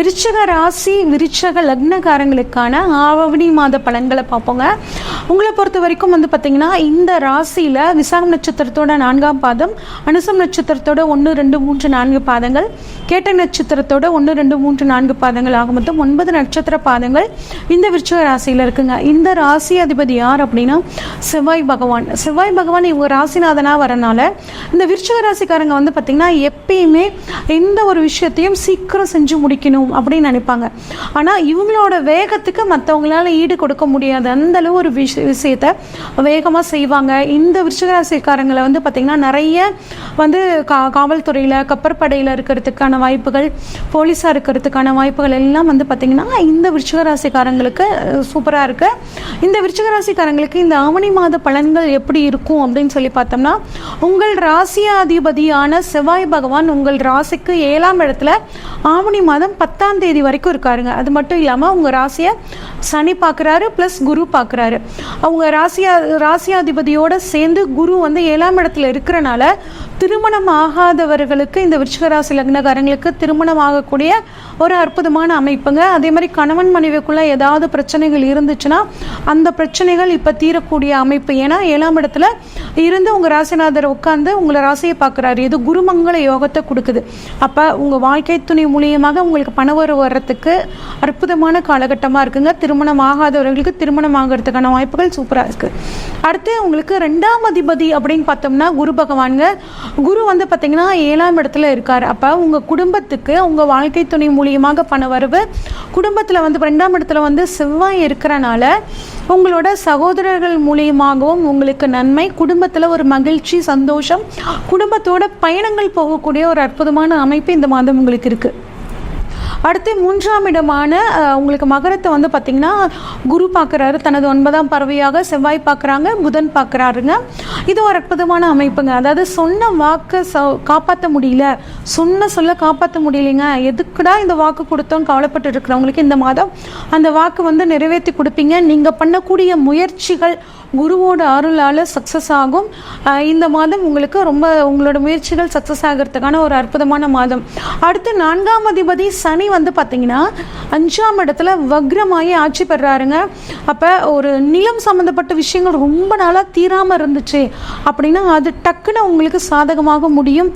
விருச்சிக ராசி விருச்சிக லக்னக்காரங்களுக்கான ஆவணி மாத பலன்களை பார்ப்போங்க. உங்களை பொறுத்த வரைக்கும் வந்து பார்த்தீங்கன்னா இந்த ராசியில் விசாகம் நட்சத்திரத்தோட 4ஆம் பாதம், அனுசம் நட்சத்திரத்தோட 1, 2, 3, 4 பாதங்கள், கேட்டை நட்சத்திரத்தோட 1, 2, 3, 4 பாதங்கள் ஆக மொத்தம் 9 நட்சத்திர பாதங்கள் இந்த விருச்சிக ராசியில் இருக்குங்க. இந்த ராசி அதிபதி யார் அப்படின்னா செவ்வாய் பகவான். செவ்வாய் பகவான் இவங்க ராசிநாதனாக வரனால இந்த விருச்சிக ராசிக்காரங்க வந்து பார்த்தீங்கன்னா எப்பயுமே எந்த ஒரு விஷயத்தையும் சீக்கிரம் செஞ்சு முடிக்கணும் அப்படின்னு நினைப்பாங்க. ஆனால் இவங்களோட வேகத்துக்கு மற்றவங்களால ஈடு கொடுக்க முடியாது, அந்த அளவு ஒரு விஷயத்த வேகமாக செய்வாங்க. இந்த விருச்சிக ராசிக்காரங்களை வந்து பார்த்தீங்கன்னா நிறைய வந்து காவல்துறையில் கப்பற்படையில் இருக்கிறதுக்கான வாய்ப்புகள், போலீஸாக இருக்கிறதுக்கான வாய்ப்புகள் எல்லாம் வந்து பார்த்தீங்கன்னா இந்த விருச்சிக ராசிக்காரங்களுக்கு சூப்பராக இருக்கு. இந்த விருச்சிக ராசிக்காரங்களுக்கு இந்த ஆவணி மாத பலன்கள் எப்படி இருக்கும் அப்படின்னு சொல்லி பார்த்தோம்னா, உங்கள் ராசியாதிபதியான செவ்வாய் பகவான் உங்கள் ராசிக்கு 7ஆம் இடத்துல ஆவணி மாதம் 10ஆம் தேதி வரைக்கும் இருக்காருங்க. அது மட்டும் இல்லாமல் உங்கள் ராசியை சனி பார்க்குறாரு, ப்ளஸ் குரு பார்க்குறாரு. அவங்க ராசியாதிபதியோடு சேர்ந்து குரு வந்து 7ஆம் இடத்துல இருக்கிறனால திருமணம் ஆகாதவர்களுக்கு, இந்த விருச்சிக ராசி லக்னக்காரங்களுக்கு திருமணம் ஆகக்கூடிய ஒரு அற்புதமான அமைப்புங்க. அதே மாதிரி கணவன் மனைவிக்குள்ள ஏதாவது பிரச்சனைகள் இருந்துச்சுன்னா அந்த பிரச்சனைகள் இப்போ தீரக்கூடிய அமைப்பு. ஏன்னா 7ஆம் இடத்துல இருந்து உங்கள் ராசிநாதர் உட்காந்து உங்களை ராசியை பார்க்குறாரு. இது குருமங்கள யோகத்தை கொடுக்குது. அப்போ உங்கள் வாழ்க்கை துணை மூலியமாக உங்களுக்கு பணவரவு வர்றதுக்கு அற்புதமான காலகட்டமாக இருக்குங்க. திருமணம் ஆகாதவர்களுக்கு திருமணம் ஆகிறதுக்கான வாய்ப்புகள் சூப்பராக இருக்குது. அடுத்து உங்களுக்கு 2ஆம் அதிபதி அப்படின்னு பார்த்தோம்னா குரு பகவானுங்க. குரு வந்து பார்த்தீங்கன்னா 7ஆம் இடத்துல இருக்கார். அப்போ உங்கள் குடும்பத்துக்கு உங்கள் வாழ்க்கை துணை மூலியமாக பண வரவு, குடும்பத்தில் வந்து 2ஆம் இடத்துல வந்து செவ்வாய் இருக்கிறனால உங்களோட சகோதரர்கள் மூலியமாகவும் உங்களுக்கு நன்மை, குடும்பத்தில் ஒரு மகிழ்ச்சி, சந்தோஷம், குடும்பத்தோட பயணங்கள் போகக்கூடிய ஒரு அற்புதமான அமைப்பு இந்த மாதம் உங்களுக்கு இருக்குது. அடுத்து 3ஆம் இடமான உங்களுக்கு மகரத்தை வந்து பார்த்திங்கன்னா குரு பார்க்குறாரு. தனது 9ஆம் பறவையாக செவ்வாய் பார்க்குறாங்க, புதன் பார்க்குறாருங்க. இது ஒரு அற்புதமான அமைப்புங்க. அதாவது சொன்ன வாக்கை காப்பாற்ற முடியல, சொல்ல காப்பாற்ற முடியலைங்க, எதுக்குடா இந்த வாக்கு கொடுத்தோன்னு கவலைப்பட்டு இருக்கிறவங்களுக்கு இந்த மாதம் அந்த வாக்கு வந்து நிறைவேற்றி கொடுப்பீங்க. நீங்கள் பண்ணக்கூடிய முயற்சிகள் குருவோட அருளால் சக்ஸஸ் ஆகும். இந்த மாதம் உங்களுக்கு ரொம்ப உங்களோட முயற்சிகள் சக்ஸஸ் ஆகிறதுக்கான ஒரு அற்புதமான மாதம். அடுத்து 4ஆம் அதிபதி சனி வந்து பார்த்தீங்கன்னா 5ஆம் இடத்துல வக்ரமாகி ஆட்சி பெறாருங்க. அப்போ ஒரு நிலம் சம்மந்தப்பட்ட விஷயங்கள் ரொம்ப நாளாக தீராமல் இருந்துச்சு அப்படின்னா அது டக்குன்னு உங்களுக்கு சாதகமாக முடியும்.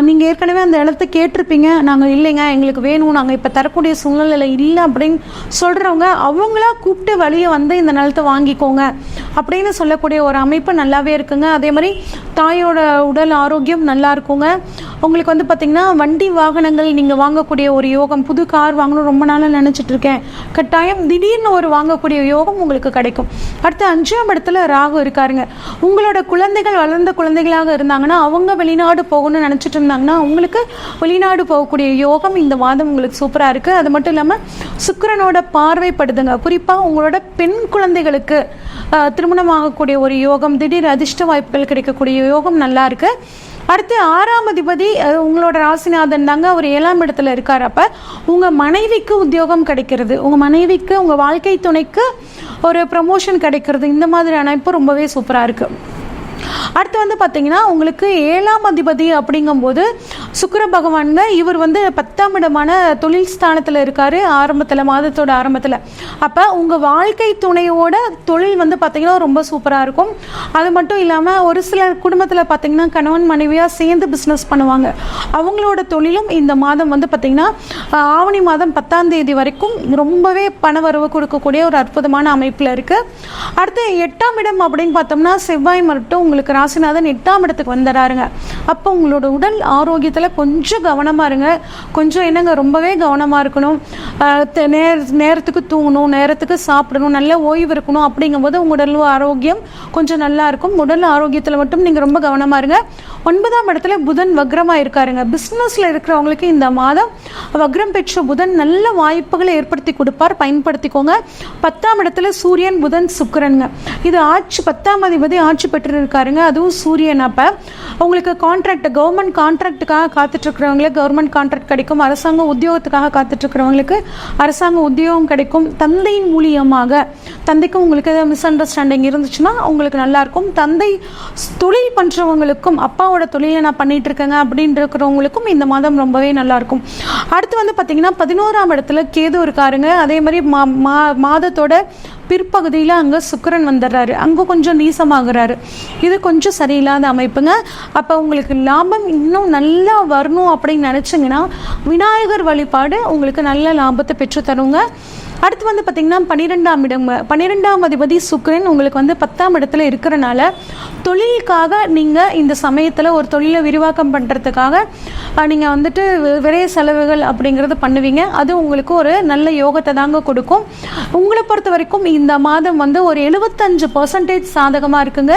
நீங்கள் ஏற்கனவே அந்த இடத்த கேட்டிருப்பீங்க, நாங்கள் இல்லைங்க எங்களுக்கு வேணும், நாங்கள் இப்போ தரக்கூடிய சூழ்நிலை இல்லை அப்படின்னு சொல்கிறவங்க அவங்களா கூப்பிட்டு வழியை வந்து இந்த நிலத்தை வாங்கிக்கோங்க அப்படின்னு சொல்லக்கூடிய ஒரு அமைப்பு நல்லாவே இருக்குங்க. அதே மாதிரி தாயோட உடல் ஆரோக்கியம் நல்லா இருக்குங்க. உங்களுக்கு வந்து பார்த்திங்கன்னா வண்டி வாகனங்கள் நீங்கள் வாங்கக்கூடிய ஒரு யோகம், புது கார் வாங்கணும் ரொம்ப நாளாக நினச்சிட்டு இருக்கேன், கட்டாயம் திடீர்னு ஒரு வாங்கக்கூடிய யோகம் உங்களுக்கு கிடைக்கும். அடுத்து 5ஆம் இடத்துல ராகு இருக்காருங்க. உங்களோட குழந்தைகள் வளர்ந்த குழந்தைகளாக இருந்தாங்கன்னா அவங்க வெளிநாடு போகணும்னு நினச்சிட்டு இருந்தாங்கன்னா அவங்களுக்கு வெளிநாடு போகக்கூடிய யோகம் இந்த மாதம் உங்களுக்கு சூப்பராக இருக்குது. அது மட்டும் இல்லாமல் சுக்கிரனோட பார்வைப்படுதுங்க. குறிப்பாக உங்களோட பெண் குழந்தைகளுக்கு திருமணம் ஆகக்கூடிய ஒரு யோகம், திடீர் அதிர்ஷ்ட வாய்ப்புகள் கிடைக்கக்கூடிய யோகம் நல்லா இருக்கு. அடுத்து 6ஆம் அதிபதி உங்களோட ராசிநாதன் தாங்க, அவர் 7ஆம் இடத்துல இருக்கார். அப்போ உங்கள் மனைவிக்கு உத்தியோகம் கிடைக்கிறது, உங்கள் மனைவிக்கு உங்கள் வாழ்க்கை துணைக்கு ஒரு ப்ரமோஷன் கிடைக்கிறது, இந்த மாதிரி அமைப்பு ரொம்பவே சூப்பராக இருக்குது. அடுத்து வந்து பார்த்தீங்கன்னா உங்களுக்கு 7ஆம் அதிபதி அப்படிங்கும்போது சுக்கிர பகவானுங்க. இவர் வந்து 10ஆம் இடமான தொழில் ஸ்தானத்தில் இருக்கார் ஆரம்பத்தில், மாதத்தோட ஆரம்பத்தில். அப்போ உங்கள் வாழ்க்கை துணையோட தொழில் வந்து பார்த்திங்கன்னா ரொம்ப சூப்பராக இருக்கும். அது மட்டும் இல்லாமல் ஒரு சில குடும்பத்தில் பார்த்திங்கன்னா கணவன் மனைவியாக சேர்ந்து பிஸ்னஸ் பண்ணுவாங்க, அவங்களோட தொழிலும் இந்த மாதம் வந்து பார்த்திங்கன்னா ஆவணி மாதம் 10ஆம் தேதி வரைக்கும் ரொம்பவே பணவரவு கொடுக்கக்கூடிய ஒரு அற்புதமான அமைப்பில் இருக்குது. அடுத்து 8ஆம் இடம் அப்படின்னு பார்த்தோம்னா செவ்வாய் மட்டும் உங்களுக்கு ராசிநாதன் 8ஆம் இடத்துக்கு வந்துடுறாருங்க. அப்போ உங்களோட உடல் ஆரோக்கியத்தில் கொஞ்சம் கவனமாக இருங்க. கொஞ்சம் என்னங்க ரொம்பவே கவனமாக இருக்கணும். நேரத்துக்கு தூங்கணும், நேரத்துக்கு சாப்பிடணும், நல்ல ஓய்வு இருக்கணும். அப்படிங்கும்போது உங்கள் உடல் ஆரோக்கியம் கொஞ்சம் நல்லா இருக்கும். உடல் ஆரோக்கியத்தில் மட்டும் நீங்கள் ரொம்ப கவனமாக இருங்க. 9ஆம் இடத்துல புதன் வக்ரமாக இருக்காருங்க. பிஸ்னஸில் இருக்கிறவங்களுக்கு இந்த மாதம் வக்ரம் பெற்ற புதன் நல்ல வாய்ப்புகளை ஏற்படுத்தி கொடுப்பார், பயன்படுத்திக்கோங்க. 10ஆம் இடத்துல சூரியன், புதன், சுக்கிரனுங்க. இது ஆட்சி 10ஆம் அதிபதி ஆட்சி பெற்று இருக்காருங்க, அதுவும் சூரியன். அப்போ உங்களுக்கு கான்ட்ராக்ட், கவர்மெண்ட் கான்ட்ராக்டுக்காக காத்துட்ருக்கிறவங்களுக்கு கவர்மெண்ட் கான்ட்ராக்ட் கிடைக்கும். அரசாங்க உத்தியோகத்துக்காக காத்துட்ருக்கிறவங்களுக்கு அரசாங்க உத்தியோகம் கிடைக்கும். தந்தையின் மூலியமாக தந்தைக்கும் உங்களுக்கு ஏதாவது மிஸ் அண்டர்ஸ்டாண்டிங் இருந்துச்சுன்னா உங்களுக்கு நல்லாயிருக்கும். தந்தை தொழில் பண்ணுறவங்களுக்கும் அப்பாவோட தொழிலை நான் பண்ணிட்டு இருக்கேங்க அப்படின்னு இருக்கிறவங்களுக்கும் இந்த மாதம் ரொம்பவே நல்லாயிருக்கும். அடுத்து வந்து பார்த்திங்கன்னா 11ஆம் இடத்துல கேது இருக்காருங்க. அதே மாதிரி மாதத்தோட பிற்பகுதியில் அங்கே சுக்கிரன் வந்துடுறாரு, அங்கே கொஞ்சம் நீசமாகிறாரு. இது கொஞ்சம் சரியில்லாத அமைப்புங்க. அப்போ உங்களுக்கு லாபம் இன்னும் நல்லா வரணும் அப்படின்னு நினச்சிங்கன்னா விநாயகர் வழிபாடு உங்களுக்கு நல்ல லாபத்தை பெற்று தருங்க. அடுத்து வந்து பார்த்திங்கன்னா 12ஆம் அதிபதி சுக்கிரன் உங்களுக்கு வந்து 10ஆம் இடத்துல இருக்கிறனால தொழிலுக்காக நீங்கள் இந்த சமயத்தில் ஒரு தொழிலை விரிவாக்கம் பண்ணுறதுக்காக நீங்கள் வந்துட்டு விரைய செலவுகள் அப்படிங்கிறது பண்ணுவீங்க. அது உங்களுக்கு ஒரு நல்ல யோகத்தை தாங்க கொடுக்கும். உங்களை பொறுத்த வரைக்கும் இந்த மாதம் வந்து ஒரு 75% சாதகமாக இருக்குங்க.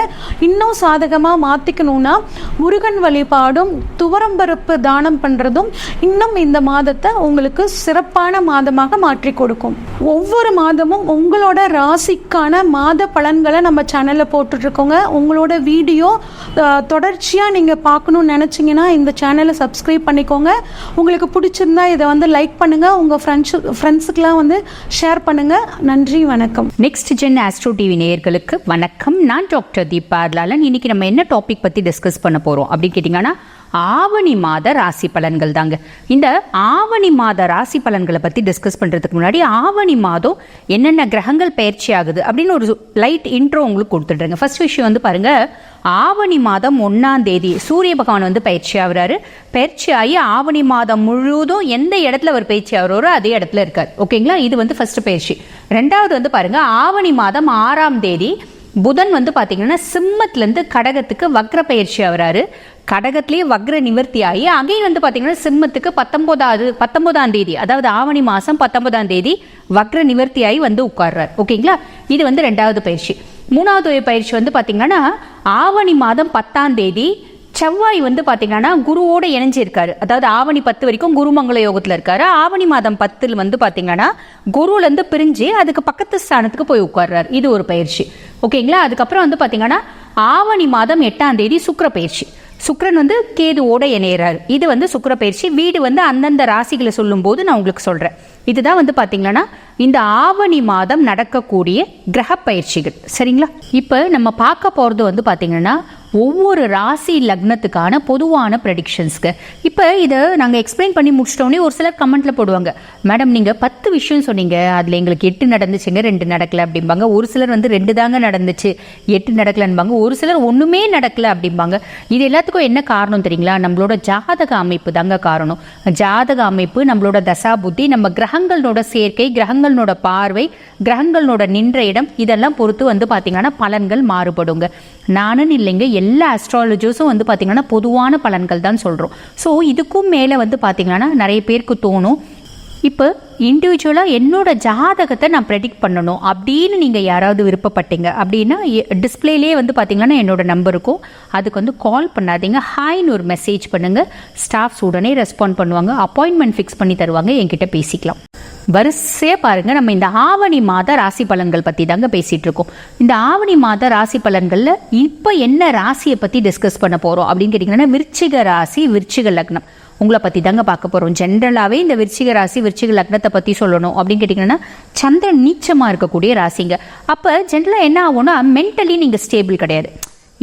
இன்னும் சாதகமாக மாற்றிக்கணும்னா முருகன் வழிபாடும் துவரம்பருப்பு தானம் பண்ணுறதும் இன்னும் இந்த மாதத்தை உங்களுக்கு சிறப்பான மாதமாக மாற்றி கொடுக்கும். ஒவ்வொரு மாதமும் உங்களோட ராசிக்கான மாத பலன்களை நம்ம சேனலில் போட்டுட்ருக்கோங்க. உங்களோட வீடியோ தொடர்ச்சியாக நீங்கள் பார்க்கணுன்னு நினச்சிங்கன்னா இந்த சேனலை சப்ஸ்கிரைப் பண்ணிக்கோங்க. உங்களுக்கு பிடிச்சிருந்தா இதை வந்து லைக் பண்ணுங்கள், உங்கள் ஃப்ரெண்ட்ஸுக்கெலாம் வந்து ஷேர் பண்ணுங்கள். நன்றி, வணக்கம். நெக்ஸ்ட் ஜென் ஆஸ்ட்ரோ டிவி நேயர்களுக்கு வணக்கம். நான் டாக்டர் தீபா லாலன். இன்னைக்கு நம்ம என்ன டாபிக் பற்றி டிஸ்கஸ் பண்ண போகிறோம் அப்படின்னு கேட்டிங்கன்னா ஆவணி மாத ராசி பலன்கள் தாங்க. இந்த ஆவணி மாத ராசி பலன்களை பற்றி டிஸ்கஸ் பண்ணுறதுக்கு முன்னாடி ஆவணி மாதம் என்னென்ன கிரகங்கள் பயிற்சி ஆகுது அப்படின்னு ஒரு லைட் இன்ட்ரோ உங்களுக்கு கொடுத்துட்றேங்க. ஃபர்ஸ்ட் விஷயம் வந்து பாருங்க, ஆவணி மாதம் 1ஆம் தேதி சூரிய பகவான் வந்து பயிற்சி ஆகுறாரு. பயிற்சி ஆகி ஆவணி மாதம் முழுவதும் எந்த இடத்துல அவர் பயிற்சி ஆகுறாரோ அதே இடத்துல இருக்கார். ஓகேங்களா, இது வந்து ஃபர்ஸ்ட் பயிற்சி. ரெண்டாவது வந்து பாருங்க, ஆவணி மாதம் 6ஆம் தேதி புதன் வந்து பார்த்தீங்கன்னா சிம்மத்திலேருந்து கடகத்துக்கு வக்ர பயிற்சி ஆகிறாரு. கடகத்திலேயே வக்ர நிவர்த்தி ஆகி அகைன் வந்து பார்த்தீங்கன்னா சிம்மத்துக்கு 19ஆம் தேதி, அதாவது ஆவணி மாதம் 19ஆம் தேதி வக்ர நிவர்த்தி ஆகி வந்து உட்கார்றார். ஓகேங்களா, இது வந்து ரெண்டாவது பயிற்சி. மூணாவது பயிற்சி வந்து பார்த்தீங்கன்னா ஆவணி மாதம் 10ஆம் தேதி செவ்வாய் வந்து பார்த்தீங்கன்னா குருவோட இணைஞ்சிருக்காரு. அதாவது ஆவணி 10 வரைக்கும் குருமங்கள யோகத்தில் இருக்காரு. ஆவணி மாதம் 10 வந்து பார்த்தீங்கன்னா குருலேருந்து பிரிஞ்சு அதுக்கு பக்கத்து ஸ்தானத்துக்கு போய் உட்கார்றாரு. இது ஒரு பயிற்சி. ஓகேங்களா, அதுக்கப்புறம் வந்து பார்த்தீங்கன்னா ஆவணி மாதம் 8ஆம் தேதி சுக்கிர பயிற்சி. சுக்கிரன் வந்து கேதுவோட இணையறாரு. இது வந்து சுக்கிர பயிற்சி. வீடு வந்து அந்தந்த ராசிகளை சொல்லும் போது நான் உங்களுக்கு சொல்றேன். இதுதான் வந்து பாத்தீங்கன்னா இந்த ஆவணி மாதம் நடக்கக்கூடிய கிரக பயிற்சிகள். சரிங்களா, இப்ப நம்ம பார்க்க போறது வந்து பாத்தீங்கன்னா ஒவ்வொரு ராசி லக்னத்துக்கான பொதுவான ப்ரெடிக்ஷன்ஸ்க்கு. இப்போ இதை நாங்கள் எக்ஸ்பிளைன் பண்ணி முடிச்சிட்டோன்னே ஒரு சிலர் கமெண்ட்ல போடுவாங்க, மேடம் நீங்கள் 10 விஷயம் சொன்னீங்க, அதில் எங்களுக்கு 8 நடந்துச்சுங்க, 2 நடக்கலை அப்படிம்பாங்க. ஒரு சிலர் வந்து 2 தாங்க நடந்துச்சு, 8 நடக்கலன்பாங்க. ஒரு சிலர் ஒன்றுமே நடக்கலை அப்படிம்பாங்க. இது எல்லாத்துக்கும் என்ன காரணம் தெரியுங்களா? நம்மளோட ஜாதக அமைப்பு தாங்க காரணம். ஜாதக அமைப்பு, நம்மளோட தசா புத்தி, நம்ம கிரகங்களோட சேர்க்கை, கிரகங்களோட பார்வை, கிரகங்களோட நின்ற இடம், இதெல்லாம் பொறுத்து வந்து பார்த்தீங்கன்னா பலன்கள் மாறுபடுங்க. நானும் இல்லைங்க, எல்லா அஸ்ட்ராலஜர்ஸும் வந்து பார்த்தீங்கன்னா பொதுவான பலன்கள் தான் சொல்கிறோம். ஸோ இதுக்கும் மேலே வந்து பார்த்தீங்கன்னா நிறைய பேருக்கு தோணும், இப்போ இண்டிவிஜுவலாக என்னோட ஜாதகத்தை நான் ப்ரெடிக்ட் பண்ணணும் அப்படின்னு நீங்கள் யாராவது விருப்பப்பட்டீங்க அப்படின்னா டிஸ்பிளேலேயே வந்து பார்த்தீங்கன்னா என்னோட நம்பர் இருக்கும். அதுக்கு வந்து கால் பண்ணாதீங்க, ஹாய்னு ஒரு மெசேஜ் பண்ணுங்கள். ஸ்டாஃப்ஸ் உடனே ரெஸ்பாண்ட் பண்ணுவாங்க, அப்பாயின்மெண்ட் ஃபிக்ஸ் பண்ணி தருவாங்க, என்கிட்ட பேசிக்கலாம். வரிசையாக பாருங்க, நம்ம இந்த ஆவணி மாத ராசி பலன்கள் பற்றி தாங்க பேசிட்டு இருக்கோம். இந்த ஆவணி மாத ராசி பலன்களில் இப்போ என்ன ராசியை பற்றி டிஸ்கஸ் பண்ண போகிறோம் அப்படின்னு கேட்டிங்கன்னா விருச்சிக ராசி, விருச்சிக லக்னம், உங்களை பற்றி தாங்க பார்க்க போகிறோம். ஜென்ரலாகவே இந்த விருச்சிக ராசி, விருச்சிக லக்னத்தை பற்றி சொல்லணும் அப்படின்னு கேட்டிங்கன்னா சந்திரன் நீச்சமாக இருக்கக்கூடிய ராசிங்க. அப்போ ஜென்ரலாக என்ன ஆகும்னா மென்டலி நீங்கள் ஸ்டேபிள் கிடையாது.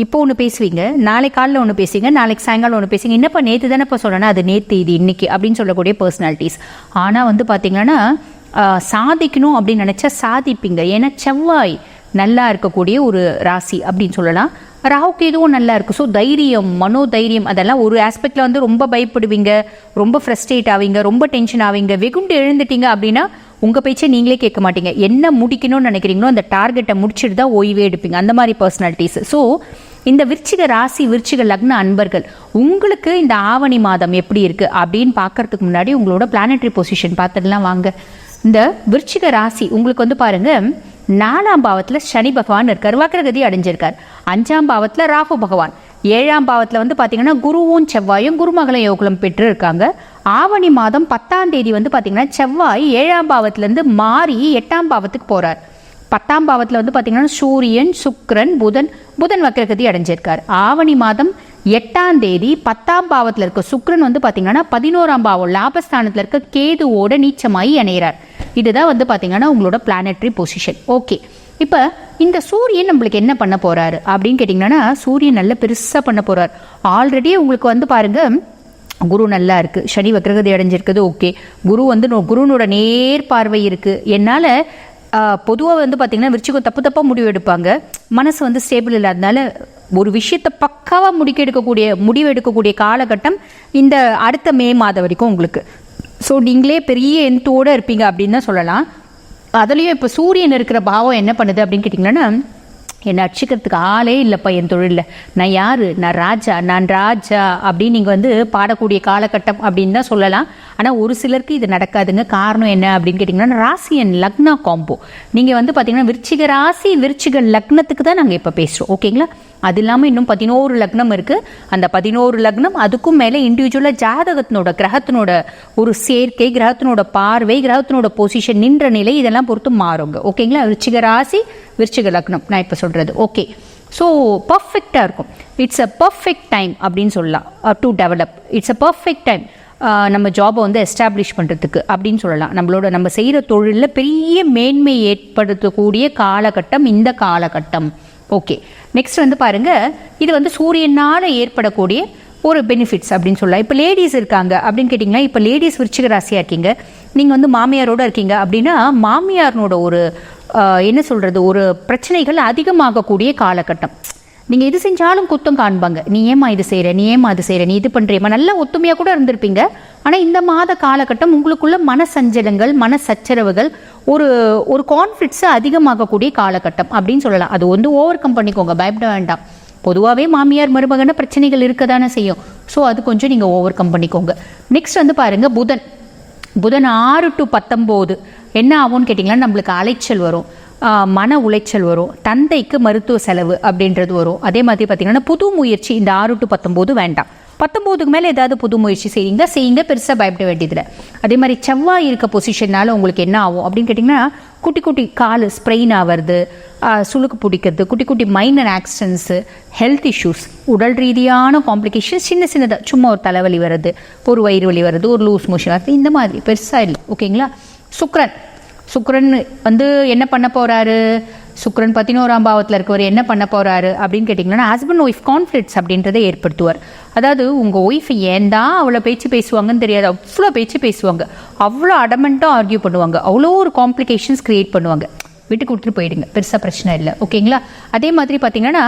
இப்போ ஒன்று பேசுவீங்க, நாளைக்கு காலையில் ஒன்று பேசுவீங்க, நாளைக்கு சாயங்காலம் ஒன்று பேசுவீங்க, என்னப்பா நேற்று தானே இப்போ சொல்லணும், அது நேற்று இது இன்னைக்கு அப்படின்னு சொல்லக்கூடிய பர்சனாலிட்டிஸ். ஆனால் வந்து பார்த்தீங்கன்னா சாதிக்கணும் அப்படின்னு நினச்சா சாதிப்பீங்க. ஏன்னா செவ்வாய் நல்லா இருக்கக்கூடிய ஒரு ராசி அப்படின்னு சொல்லலாம். ராகுக்கு எதுவும் நல்லா இருக்குது. ஸோ தைரியம், மனோதைரியம், அதெல்லாம் ஒரு ஆஸ்பெக்டில் வந்து ரொம்ப பயப்படுவீங்க, ரொம்ப ஃப்ரஸ்ட்ரேட் ஆவீங்க, ரொம்ப டென்ஷன் ஆவீங்க. வெகுண்டு எழுந்துட்டீங்க அப்படின்னா உங்கள் பேச்சை நீங்களே கேட்க மாட்டீங்க. என்ன முடிக்கணும்னு நினைக்கிறீங்களோ அந்த டார்கெட்டை முடிச்சுட்டு தான் ஓய்வே எடுப்பீங்க, அந்த மாதிரி பர்சனாலிட்டிஸ். ஸோ இந்த விருச்சிக ராசி, விருச்சிக லக்ன அன்பர்கள், உங்களுக்கு இந்த ஆவணி மாதம் எப்படி இருக்குது அப்படின்னு பார்க்கறதுக்கு முன்னாடி உங்களோட பிளானட்டரி பொசிஷன் பார்த்துடலாம் வாங்க. இந்த விருச்சிக ராசி உங்களுக்கு வந்து பாருங்கள், 4ஆம் பாவத்தில் சனி பகவான் இருக்கார், வக்ரகதி அடைஞ்சிருக்கார். 5ஆம் பாவத்தில் ராகு பகவான், 7ஆம் பாவத்தில் வந்து பார்த்தீங்கன்னா குருவும் செவ்வாயும் குருமகள யோகம் பெற்று இருக்காங்க. ஆவணி மாதம் 10ஆம் தேதி வந்து பார்த்தீங்கன்னா செவ்வாய் 7ஆம் பாவத்திலேருந்து மாறி 8ஆம் பாவத்துக்கு போகிறார். 10ஆம் பாவத்தில் வந்து பார்த்தீங்கன்னா சூரியன், சுக்கிரன், புதன் வக்ரகதி அடைஞ்சிருக்கார். ஆவணி மாதம் 8ஆம் தேதி 10ஆம் பாவத்தில் இருக்க சுக்கிரன் வந்து பார்த்தீங்கன்னா 11ஆம் பாவம் லாபஸ்தானத்தில் இருக்க கேதுவோட நீச்சமாகி இணைகிறார். இதுதான் வந்து பார்த்தீங்கன்னா உங்களோட பிளானட்டரி பொசிஷன். ஓகே, இப்போ இந்த சூரியன் நம்மளுக்கு என்ன பண்ண போறாரு அப்படின்னு கேட்டிங்கன்னா, சூரியன் நல்ல பெருசாக பண்ண போறார். ஆல்ரெடி உங்களுக்கு வந்து பாருங்க குரு நல்லா இருக்குது, சனி வக்ரகதி அடைஞ்சிருக்குது. ஓகே, குரு வந்து குருனோட நேர் பார்வை இருக்குது. என்னால் பொதுவாக வந்து பார்த்திங்கன்னா விருச்சிகம் தப்பாக முடிவு எடுப்பாங்க, மனசு வந்து ஸ்டேபிள் இல்லாதனால ஒரு விஷயத்தை பக்காவாக முடிவு எடுக்கக்கூடிய காலகட்டம் இந்த அடுத்த மே மாதம் வரைக்கும் உங்களுக்கு. ஸோ நீங்களே பெரிய எந்தோடு இருப்பீங்க அப்படின்னு தான் சொல்லலாம். அதுலேயும் இப்போ சூரியன் இருக்கிற பாவம் என்ன பண்ணுது அப்படின்னு கேட்டிங்கன்னா, என்னை அடிச்சுக்கிறதுக்கு ஆளே இல்லைப்பா என் தொழிலில், நான் யார், நான் ராஜா அப்படின்னு நீங்கள் வந்து பாடக்கூடிய காலகட்டம் அப்படின்னு தான் சொல்லலாம். ஆனால் ஒரு சிலருக்கு இது நடக்காதுங்க. காரணம் என்ன அப்படின்னு கேட்டிங்கன்னா, ராசி அண்ட் லக்னா காம்போ. நீங்கள் வந்து பார்த்தீங்கன்னா விருச்சிக ராசி விருச்சிக லக்னத்துக்கு தான் நாங்கள் இப்போ பேசுகிறோம். ஓகேங்களா? அது இல்லாமல் இன்னும் 11 லக்னம் இருக்குது. அந்த 11 லக்னம் அதுக்கும் மேலே இண்டிவிஜுவலாக ஜாதகத்தினோட கிரகத்தினோட ஒரு சேர்க்கை, கிரகத்தினோட பார்வை, கிரகத்தினோட பொசிஷன், நின்ற நிலை, இதெல்லாம் பொறுத்து மாறுங்க. ஓகேங்களா? விருச்சிக ராசி விருச்சிக லக்னம் நான் இப்போ சொல்கிறது. ஓகே, ஸோ பர்ஃபெக்டாக இருக்கும். இட்ஸ் அ பர்ஃபெக்ட் டைம் அப்படின்னு சொல்லலாம் to develop. It's a perfect time நம்ம ஜாபை வந்து எஸ்டாப்ளிஷ் பண்ணுறதுக்கு அப்படின்னு சொல்லலாம். நம்ம செய்கிற தொழிலில் பெரிய மேன்மை ஏற்படுத்தக்கூடிய காலகட்டம் இந்த காலகட்டம். ஓகே, நெக்ஸ்ட் வந்து பாருங்கள், இது வந்து சூரியனால் ஏற்படக்கூடிய ஒரு பெனிஃபிட்ஸ் அப்படின்னு சொல்லலாம். இப்போ லேடிஸ் இருக்காங்க அப்படின்னு கேட்டிங்கன்னா, இப்போ லேடிஸ் விருச்சிக ராசியாக இருக்கீங்க, நீங்கள் வந்து மாமியாரோடு இருக்கீங்க அப்படின்னா, மாமியாரோட ஒரு என்ன சொல்கிறது, ஒரு பிரச்சனைகள் அதிகமாகக்கூடிய காலகட்டம். நீங்கள் இது செஞ்சாலும் குத்தம் காண்பாங்க, நீ ஏமா இது செய்கிற, நீ ஏமா அது செய்கிற, நீ இது பண்ணுறியம்மா, நல்ல ஒத்துமையாக கூட இருந்திருப்பீங்க. ஆனால் இந்த மாத காலகட்டம் உங்களுக்குள்ள மனசஞ்சலங்கள், மனசச்சரவுகள், ஒரு கான்ஃப்ளிக்ட்ஸ் அதிகமாகக்கூடிய காலகட்டம் அப்படின்னு சொல்லலாம். அது வந்து ஓவர் கம் பண்ணிக்கோங்க, பயப்பட வேண்டாம். பொதுவாகவே மாமியார் மருமகன பிரச்சனைகள் இருக்க தானே செய்யும். ஸோ அது கொஞ்சம் நீங்கள் ஓவர் கம் பண்ணிக்கோங்க. நெக்ஸ்ட் வந்து பாருங்கள், புதன் 6 to 19 என்ன ஆகும்னு கேட்டிங்கன்னா, நம்மளுக்கு அலைச்சல் வரும், மன உளைச்சல் வரும், தந்தைக்கு மருத்துவ செலவு அப்படின்றது வரும். அதே மாதிரி பார்த்திங்கன்னா புது முயற்சி இந்த 6 to 19 வேண்டாம். 19க்கு மேலே ஏதாவது புது முயற்சி செய்யுங்க, பெருசாக பயப்பட வேண்டியதில்லை. அதே மாதிரி செவ்வாய் இருக்க பொசிஷனால் உங்களுக்கு என்ன ஆகும் அப்படின்னு கேட்டிங்கன்னா, குட்டி கால் ஸ்ப்ரெயின் ஆகிறது, சுளுக்கு பிடிக்கிறது, குட்டி மைனர் ஆக்சிடென்ட்ஸு, ஹெல்த் இஷ்யூஸ், உடல் ரீதியான காம்ப்ளிகேஷன்ஸ், சின்னதாக சும்மா ஒரு தலைவலி வருது, ஒரு வயிறு வலி வருது, ஒரு லூஸ் மோஷன் வருது, இந்த மாதிரி பெருசாக இல்லை. ஓகேங்களா? சுக்கிரன் வந்து என்ன பண்ண போகிறாரு, சுக்கிரன் 11ஆம் பாவத்தில் இருக்கவர் என்ன பண்ண போகிறாரு அப்படின்னு கேட்டிங்கன்னா, ஹஸ்பண்ட் ஒய்ஃப் கான்ஃப்ளிக்ட்ஸ் அப்படின்றத ஏற்படுத்துவார். அதாவது உங்கள் ஒய்ஃப் ஏன் தான் அவ்வளோ பேச்சு பேசுவாங்கன்னு தெரியாது, அவ்வளோ பேச்சு பேசுவாங்க, அவ்வளோ அடமெண்ட்டாக ஆர்கியூ பண்ணுவாங்க, அவ்வளோ ஒரு காம்ப்ளிகேஷன்ஸ் க்ரியேட் பண்ணுவாங்க. விட்டு கொடுத்துட்டு போயிடுங்க, பெருசாக பிரச்சனை இல்லை. ஓகேங்களா? அதே மாதிரி பார்த்தீங்கன்னா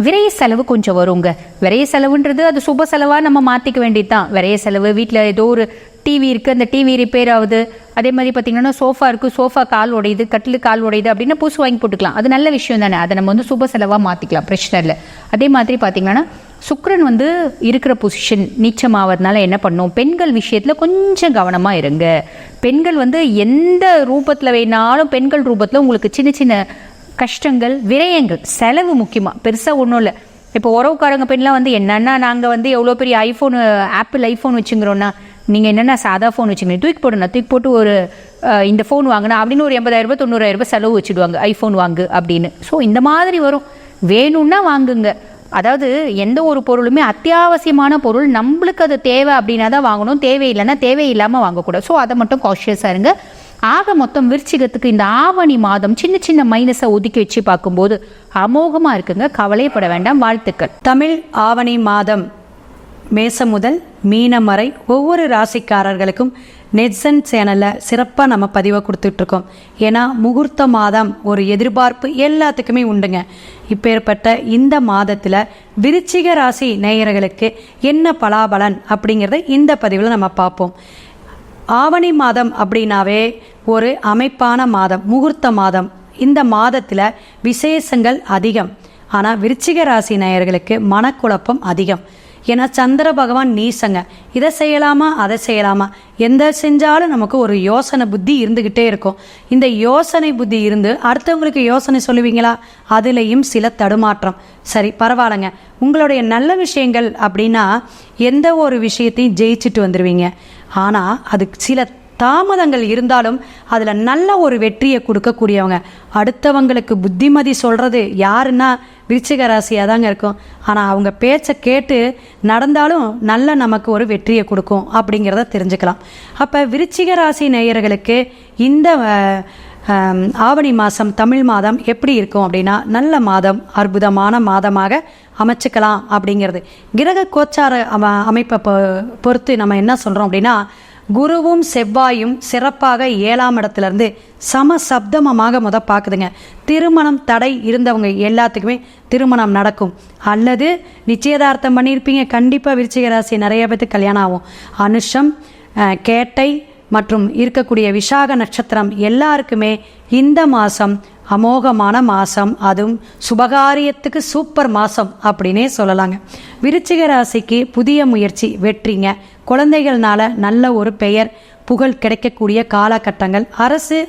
விரைய செலவு கொஞ்சம் வருங்க. விரைய செலவுன்றது அது சுப செலவாக நம்ம மாற்றிக்க வேண்டியது தான். விரைய செலவு, வீட்டில் ஏதோ ஒரு டிவி இருக்குது, அந்த டிவி ரிப்பேர் ஆகுது, அதே மாதிரி பார்த்திங்கன்னா சோஃபா இருக்குது, சோஃபா கால் உடையுது, கட்டில் கால் உடையுது அப்படின்னா புதுசு வாங்கி போட்டுக்கலாம். அது நல்ல விஷயம் தானே, அதை நம்ம வந்து சுப செலவாக மாற்றிக்கலாம், பிரச்சனை இல்லை. அதே மாதிரி பார்த்திங்கன்னா சுக்கிரன் வந்து இருக்கிற பொசிஷன் நீச்சமாவதுனால என்ன பண்ணும், பெண்கள் விஷயத்தில் கொஞ்சம் கவனமாக இருங்க. பெண்கள் வந்து எந்த ரூபத்தில் வேணாலும், பெண்கள் ரூபத்தில் உங்களுக்கு சின்ன கஷ்டங்கள், விரயங்கள், செலவு முக்கியமாக, பெருசாக ஒன்றும் இல்லை. இப்போ உறவுக்காரங்க பெண்லாம் வந்து என்னென்னா, நாங்கள் வந்து எவ்வளோ பெரிய ஆப்பிள் ஐஃபோன் வச்சுங்கிறோன்னா, நீங்கள் என்னென்னா சாதா ஃபோன் வச்சுங்க, தூக்கி போட்டு ஒரு இந்த ஃபோன் வாங்கினா அப்படின்னு ஒரு 80,000 90,000 செலவு வச்சுடுவாங்க, ஐஃபோன் வாங்கு அப்படின்னு. ஸோ இந்த மாதிரி வரும், வேணும்னா வாங்குங்க. அதாவது எந்த ஒரு பொருளுமே அத்தியாவசியமான பொருள், நம்மளுக்கு அது தேவை அப்படின்னா தான் வாங்கணும், தேவையில்லைன்னா தேவையில்லாமல் வாங்கக்கூடாது. ஸோ அதை மட்டும் காஷியஸாக இருங்க. ஆக மொத்தம் விருச்சிகத்துக்கு இந்த ஆவணி மாதம் சின்ன மைனஸை ஒதுக்கி வச்சு பார்க்கும்போது அமோகமாக இருக்குங்க, கவலைப்பட வேண்டாம். வாழ்த்துக்கள். தமிழ் ஆவணி மாதம் மேசம் முதல் மீனம் வரை ஒவ்வொரு ராசிக்காரர்களுக்கும் நெட்சன் சேனலில் சிறப்பாக நம்ம பதிவை கொடுத்துட்ருக்கோம். ஏன்னா முகூர்த்த மாதம் ஒரு எதிர்பார்ப்பு எல்லாத்துக்குமே உண்டுங்க. இப்பேற்பட்ட இந்த மாதத்தில் விருச்சிக ராசி நேயர்களுக்கு என்ன பலாபலன் அப்படிங்கிறத இந்த பதிவில் நம்ம பார்ப்போம். ஆவணி மாதம் அப்படின்னாவே ஒரு அமைப்பான மாதம், முகூர்த்த மாதம். இந்த மாதத்தில் விசேஷங்கள் அதிகம். ஆனால் விருச்சிக ராசி நேயர்களுக்கு மனக்குழப்பம் அதிகம். ஏன்னா சந்திர பகவான் நீசங்க, இதை செய்யலாமா அதை செய்யலாமா, எந்த செஞ்சாலும் நமக்கு ஒரு யோசனை புத்தி இருந்துக்கிட்டே இருக்கும். இந்த யோசனை புத்தி இருந்து அடுத்தவங்களுக்கு யோசனை சொல்லுவீங்களா, அதுலேயும் சில தடுமாற்றம். சரி பரவாயில்லைங்க, உங்களுடைய நல்ல விஷயங்கள் அப்படின்னா எந்த ஒரு விஷயத்தையும் ஜெயிச்சுட்டு வந்துடுவீங்க. ஆனால் அதுக்கு சில தாமதங்கள் இருந்தாலும் அதில் நல்ல ஒரு வெற்றியை கொடுக்கக்கூடியவங்க. அடுத்தவங்களுக்கு புத்திமதி சொல்கிறது யாருன்னா விருச்சிக ராசியாக தாங்க இருக்கும். ஆனால் அவங்க பேச்சை கேட்டு நடந்தாலும் நல்ல நமக்கு ஒரு வெற்றியை கொடுக்கும் அப்படிங்கிறத தெரிஞ்சுக்கலாம். அப்போ விருச்சிக ராசி நேயர்களுக்கு இந்த ஆவணி மாதம், தமிழ் மாதம் எப்படி இருக்கும் அப்படின்னா நல்ல மாதம், அற்புதமான மாதமாக அமைச்சுக்கலாம் அப்படிங்கிறது. கிரக கோச்சார அமைப்பை பொறுத்து நம்ம என்ன சொல்கிறோம் அப்படின்னா, குருவும் செவ்வாயும் சிறப்பாக 7ஆம் இடத்துலேருந்து சப்தமமாக பார்க்குதுங்க. திருமணம் தடை இருந்தவங்க எல்லாத்துக்குமே திருமணம் நடக்கும், அல்லது நிச்சயதார்த்தம் பண்ணியிருப்பீங்க. கண்டிப்பாக விருச்சிக ராசி நிறைய பேருக்கு கல்யாணம் ஆகும். அனுஷம், கேட்டை மற்றும் இருக்கக்கூடிய விசாக நட்சத்திரம் எல்லாருக்குமே இந்த மாதம் அமோகமான மாதம், அதுவும் சுபகாரியத்துக்கு சூப்பர் மாதம் அப்படின்னே சொல்லலாங்க. விருச்சிக ராசிக்கு புதிய முயற்சி வெற்றிங்க. குழந்தைகள்னால நல்ல ஒரு பெயர் புகழ் கிடைக்கக்கூடிய காலகட்டங்கள்.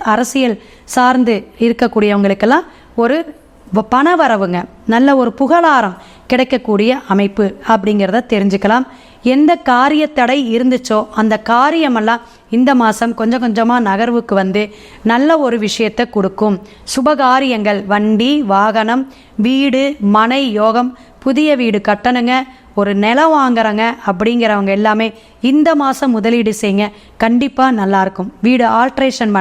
அரசியல் சார்ந்து இருக்கக்கூடியவங்களுக்கெல்லாம் ஒரு பண வரவுங்க, நல்ல ஒரு புகழாரம் கிடைக்கக்கூடிய அமைப்பு அப்படிங்கிறத தெரிஞ்சுக்கலாம். எந்த காரியத்தடை இருந்துச்சோ அந்த காரியமெல்லாம் இந்த மாதம் கொஞ்சம் கொஞ்சமாக நகர்வுக்கு வந்து நல்ல ஒரு விஷயத்தை கொடுக்கும். சுபகாரியங்கள், வண்டி வாகனம், வீடு மனை யோகம், புதிய வீடு கட்டணுங்க, ஒரு நிலம் வாங்குறங்க அப்படிங்கிறவங்க எல்லாமே இந்த மாதம் முதலீடு செய்யுங்க, கண்டிப்பாக நல்லாயிருக்கும். வீடு ஆல்ட்ரேஷன்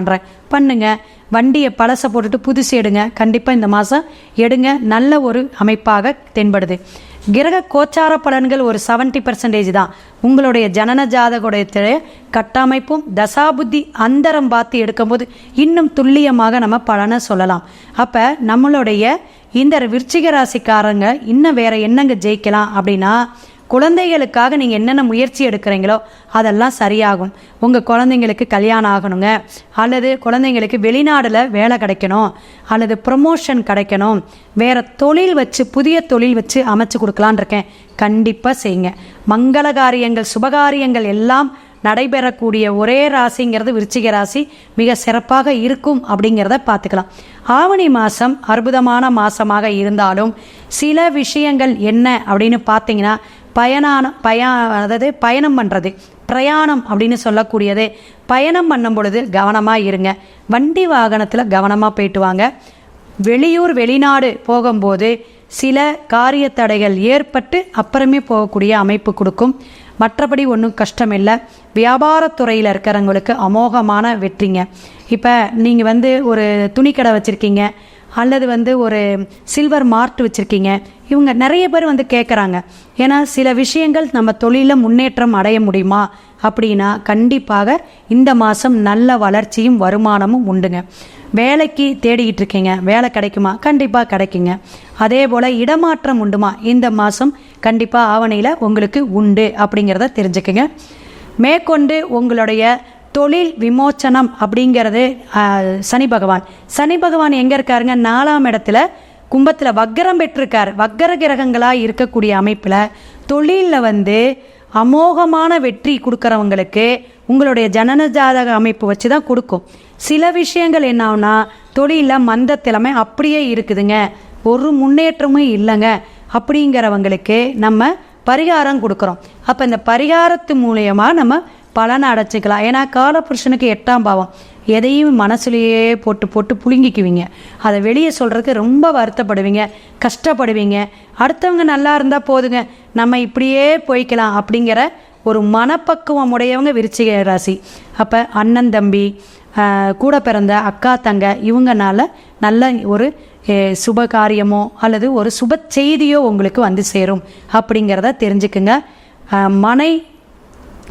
பண்ணுங்க, வண்டியை பழசை போட்டுட்டு புதுசு எடுங்க, கண்டிப்பாக இந்த மாதம் எடுங்க, நல்ல ஒரு அமைப்பாக தென்படுது. கிரக கோச்சார பலன்கள் ஒரு 70% தான். உங்களுடைய ஜனன ஜாதகோடைய கட்டமைப்பும் தசாபுத்தி அந்தரம் பார்த்து எடுக்கும்போது இன்னும் துல்லியமாக நம்ம பலனை சொல்லலாம். அப்போ நம்மளுடைய இந்த விருச்சிக ராசிக்காரங்க இன்னும் வேற என்னங்க ஜெயிக்கலாம் அப்படின்னா, குழந்தைகளுக்காக நீங்கள் என்னென்ன முயற்சி எடுக்கிறீங்களோ அதெல்லாம் சரியாகும். உங்கள் குழந்தைங்களுக்கு கல்யாணம் ஆகணுங்க, அல்லது குழந்தைங்களுக்கு வெளிநாடில் வேலை கிடைக்கணும், அல்லது ப்ரமோஷன் கிடைக்கணும், வேறு தொழில் வச்சு புதிய தொழில் வச்சு அமைச்சு கொடுக்கலான் இருக்கேன், கண்டிப்பாக செய்யுங்க. மங்கள காரியங்கள், சுபகாரியங்கள் எல்லாம் நடைபெறக்கூடிய ஒரே ராசிங்கிறது விருச்சிக ராசி. மிக சிறப்பாக இருக்கும் அப்படிங்கிறத பார்த்துக்கலாம். ஆவணி மாதம் அற்புதமான மாதமாக இருந்தாலும் சில விஷயங்கள் என்ன அப்படின்னு பார்த்தீங்கன்னா, அதாவது பயணம் பண்ணுறது, பிரயாணம் அப்படின்னு சொல்லக்கூடியது. பயணம் பண்ணும் பொழுது கவனமாக இருங்க. வண்டி வாகனத்தில் கவனமாக போயிட்டு வாங்க. வெளியூர் வெளிநாடு போகும்போது சில காரிய தடைகள் ஏற்பட்டு அப்புறமே போகக்கூடிய அமைப்பு கொடுக்கும். மற்றபடி ஒன்றும் கஷ்டம் இல்லை. வியாபாரத்துறையில் இருக்கிறவங்களுக்கு அமோகமான வெற்றிங்க. இப்போ நீங்கள் ஒரு துணிக்கடை வச்சுருக்கீங்க, அல்லது ஒரு சில்வர் மார்ட் வச்சுருக்கீங்க, இவங்க நிறைய பேர் கேட்குறாங்க. ஏன்னா சில விஷயங்கள் நம்ம தொழிலில் முன்னேற்றம் அடைய முடியுமா அப்படின்னா கண்டிப்பாக இந்த மாதம் நல்ல வளர்ச்சியும் வருமானமும் உண்டுங்க. வேலைக்கு தேடிக்கிட்டு இருக்கீங்க, வேலை கிடைக்குமா? கண்டிப்பாக கிடைக்குங்க. அதே போல் இடமாற்றம் உண்டுமா? இந்த மாதம் கண்டிப்பாக ஆவணியில் உங்களுக்கு உண்டு அப்படிங்கிறத தெரிஞ்சுக்குங்க. மேற்கொண்டு உங்களுடைய தொழில் விமோச்சனம் அப்படிங்கிறது சனி பகவான் எங்கே இருக்காருங்க? 4ஆம் இடத்துல கும்பத்தில் வக்கரம் பெற்றிருக்கார். வக்கர கிரகங்களாக இருக்கக்கூடிய அமைப்பில் தொழிலில் அமோகமான வெற்றி கொடுக்குறவங்களுக்கு உங்களுடைய ஜனன ஜாதக அமைப்பு வச்சு தான் கொடுக்கும். சில விஷயங்கள் என்னன்னா தொழிலில் மந்தத்திலமை அப்படியே இருக்குதுங்க, ஒரு முன்னேற்றமும் இல்லைங்க அப்படிங்கிறவங்களுக்கு நம்ம பரிகாரம் கொடுக்குறோம். அப்போ இந்த பரிகாரத்து மூலியமாக நம்ம பலனை அடைச்சிக்கலாம். ஏன்னா காலபுருஷனுக்கு 8ஆம் பாவம், எதையும் மனசுலேயே போட்டு புழுங்கிக்குவீங்க. அதை வெளியே சொல்கிறதுக்கு ரொம்ப வருத்தப்படுவீங்க, கஷ்டப்படுவீங்க. அடுத்தவங்க நல்லா இருந்தால் போதுங்க, நம்ம இப்படியே போய்க்கலாம் அப்படிங்கிற ஒரு மனப்பக்குவம் உடையவங்க விருச்சிக ராசி. அப்போ அண்ணன் தம்பி, கூட பிறந்த அக்கா தங்க, இவங்கனால நல்ல ஒரு சுப காரியமோ அல்லது ஒரு சுப செய்தியோ உங்களுக்கு சேரும் அப்படிங்கிறத தெரிஞ்சுக்குங்க. மனை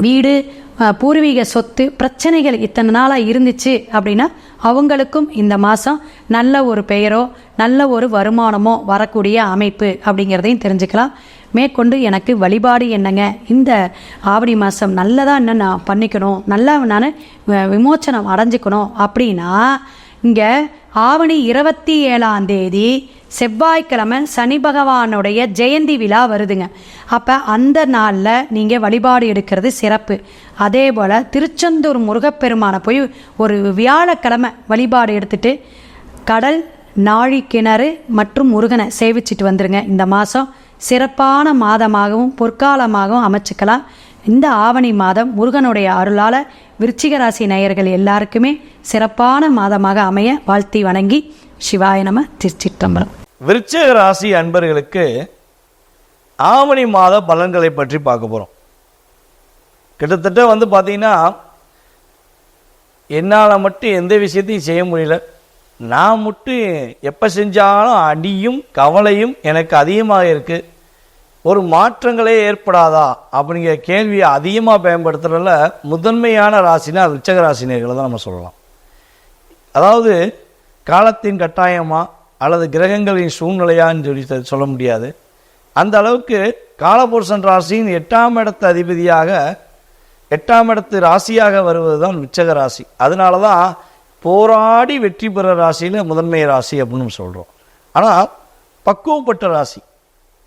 வீடு பூர்வீக சொத்து பிரச்சனைகள் இத்தனை நாளாக இருந்துச்சு அப்படின்னா அவங்களுக்கும் இந்த மாதம் நல்ல ஒரு பெயரோ நல்ல ஒரு வருமானமோ வரக்கூடிய அமைப்பு அப்படிங்கிறதையும் தெரிஞ்சுக்கலாம். மேற்கொண்டு எனக்கு வழிபாடு என்னங்க, இந்த ஆவணி மாதம் நல்லதாக என்ன நான் பண்ணிக்கணும், நல்லா நான் விமோச்சனம் அடைஞ்சிக்கணும் அப்படின்னா இங்கே ஆவணி 27ஆம் தேதி செவ்வாய்க்கிழமை சனி பகவானுடைய ஜெயந்தி விழா வருதுங்க. அப்போ அந்த நாளில் நீங்கள் வழிபாடு எடுக்கிறது சிறப்பு. அதே போல் திருச்செந்தூர் முருகப்பெருமானை போய் ஒரு வியாழக்கிழமை வழிபாடு எடுத்துட்டு கடல், நாழி கிணறு மற்றும் முருகனை சேவிச்சிட்டு வந்துருங்க. இந்த மாதம் சிறப்பான மாதமாகவும் பொற்காலமாகவும் அமைச்சுக்கலாம். இந்த ஆவணி மாதம் முருகனுடைய அருளால் விருச்சிக ராசி நேயர்கள் எல்லாருக்குமே சிறப்பான மாதமாக அமைய வாழ்த்தி வணங்கி சிவாய நம. திருச்சிற்றம்பலம். விருச்சிக ராசி அன்பர்களுக்கு ஆவணி மாத பலன்களை பற்றி பார்க்க போகிறோம். கிட்டத்தட்ட பார்த்தீங்கன்னா என்னால் மட்டும் எந்த விஷயத்தையும் செய்ய முடியல, நான் மட்டும் எப்போ செஞ்சாலும் அடியும் கவலையும் எனக்கு அதிகமாக இருக்குது, ஒரு மாற்றங்களே ஏற்படாதா அப்படிங்கிற கேள்வியை அதிகமாக பயன்படுத்துகிறதுல முதன்மையான ராசினா விருச்சிக ராசினியர்களை தான் நம்ம சொல்லலாம். அதாவது காலத்தின் கட்டாயமா அல்லது கிரகங்களின் சூழ்நிலையான்னு சொல்லி சொல்ல முடியாது. அந்த அளவுக்கு காலபுருஷன் ராசியின் 8ஆம் இடத்து அதிபதியாக 8ஆம் இடத்து ராசியாக வருவது தான் விருச்சிக ராசி. அதனால தான் போராடி வெற்றி பெற ராசியில் முதன்மை ராசி அப்படின்னு சொல்கிறோம். ஆனால் பக்குவப்பட்ட ராசி,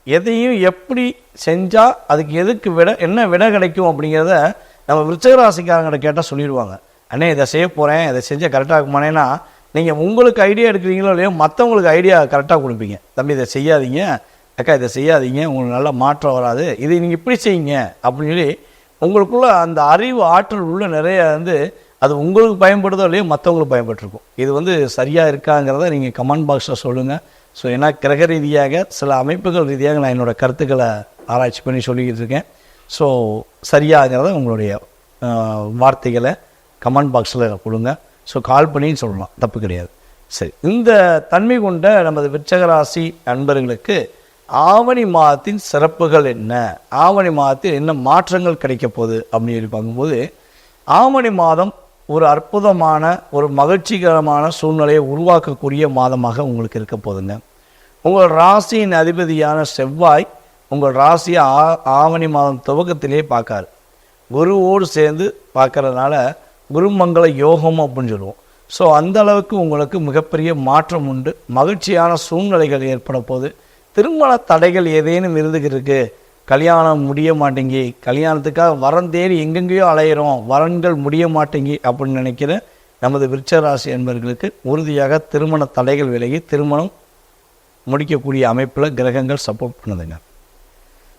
எதையும் எப்படி செஞ்சால் அதுக்கு எதுக்கு என்ன விட கிடைக்கும் அப்படிங்கிறத நம்ம விருச்சிக ராசிக்காரங்கிட்ட கேட்டால் சொல்லிடுவாங்க. அண்ணே இதை செய்ய போகிறேன், இதை செஞ்சால் கரெக்டாக இருக்குமானேன்னா நீங்கள் உங்களுக்கு ஐடியா எடுக்கிறீங்களோ இல்லையோ மற்றவங்களுக்கு ஐடியா கரெக்டாக கொடுப்பீங்க. தம்பி இதை செய்யாதீங்க, அக்கா இதை செய்யாதீங்க, உங்களுக்கு நல்லா மாற்றம் வராது, இதை நீங்கள் இப்படி செய்யுங்க அப்படின்னு சொல்லி உங்களுக்குள்ள அந்த அறிவு ஆற்றல் உள்ள நிறைய அது உங்களுக்கு பயன்படுதோ இல்லையோ மற்றவங்களுக்கு பயன்பட்டுருக்கும். இது சரியாக இருக்காங்கிறத நீங்கள் கமெண்ட் பாக்ஸில் சொல்லுங்கள். ஸோ ஏன்னா கிரக ரீதியாக சில அமைப்புகள் ரீதியாக நான் என்னோடய கருத்துக்களை ஆராய்ச்சி பண்ணி சொல்லிக்கிட்டு இருக்கேன். ஸோ சரியாகிறத உங்களுடைய வார்த்தைகளை கமெண்ட் பாக்ஸில் கொடுங்க. ஸோ கால் பண்ணின்னு சொல்லலாம், தப்பு கிடையாது. சரி, இந்த தன்மை கொண்ட நமது விருச்சிக ராசி அன்பர்களுக்கு ஆவணி மாதத்தின் சிறப்புகள் என்ன, ஆவணி மாதத்தில் என்ன மாற்றங்கள் கிடைக்க போகுது அப்படின்னு சொல்லி பார்க்கும்போது, ஆவணி மாதம் ஒரு அற்புதமான ஒரு மகிழ்ச்சிகரமான சூழ்நிலையை உருவாக்கக்கூடிய மாதமாக உங்களுக்கு இருக்க போதுங்க. உங்கள் ராசியின் அதிபதியான செவ்வாய் உங்கள் ராசியை ஆவணி மாதம் துவக்கத்திலே பார்க்காரு, குருவோடு சேர்ந்து பார்க்கறதுனால குருமங்கள யோகம் அப்படின்னு சொல்லுவோம். ஸோ அந்த அளவுக்கு உங்களுக்கு மிகப்பெரிய மாற்றம் உண்டு, மகிழ்ச்சியான சூழ்நிலைகள் ஏற்பட போது. திருமண தடைகள் ஏதேனும் இருந்துக்கிட்டு, கல்யாணம் முடிய மாட்டேங்கி, கல்யாணத்துக்காக வரன் தேடி எங்கெங்கேயோ அலையிறோம், வரன்கள் முடிய மாட்டேங்கி அப்படின்னு நினைக்கிற நமது விருச்சிக ராசி என்பவர்களுக்கு உறுதியாக திருமண தடைகள் விலகி திருமணம் முடிக்கக்கூடிய அமைப்பில் கிரகங்கள் சப்போர்ட் பண்ணுதுங்க.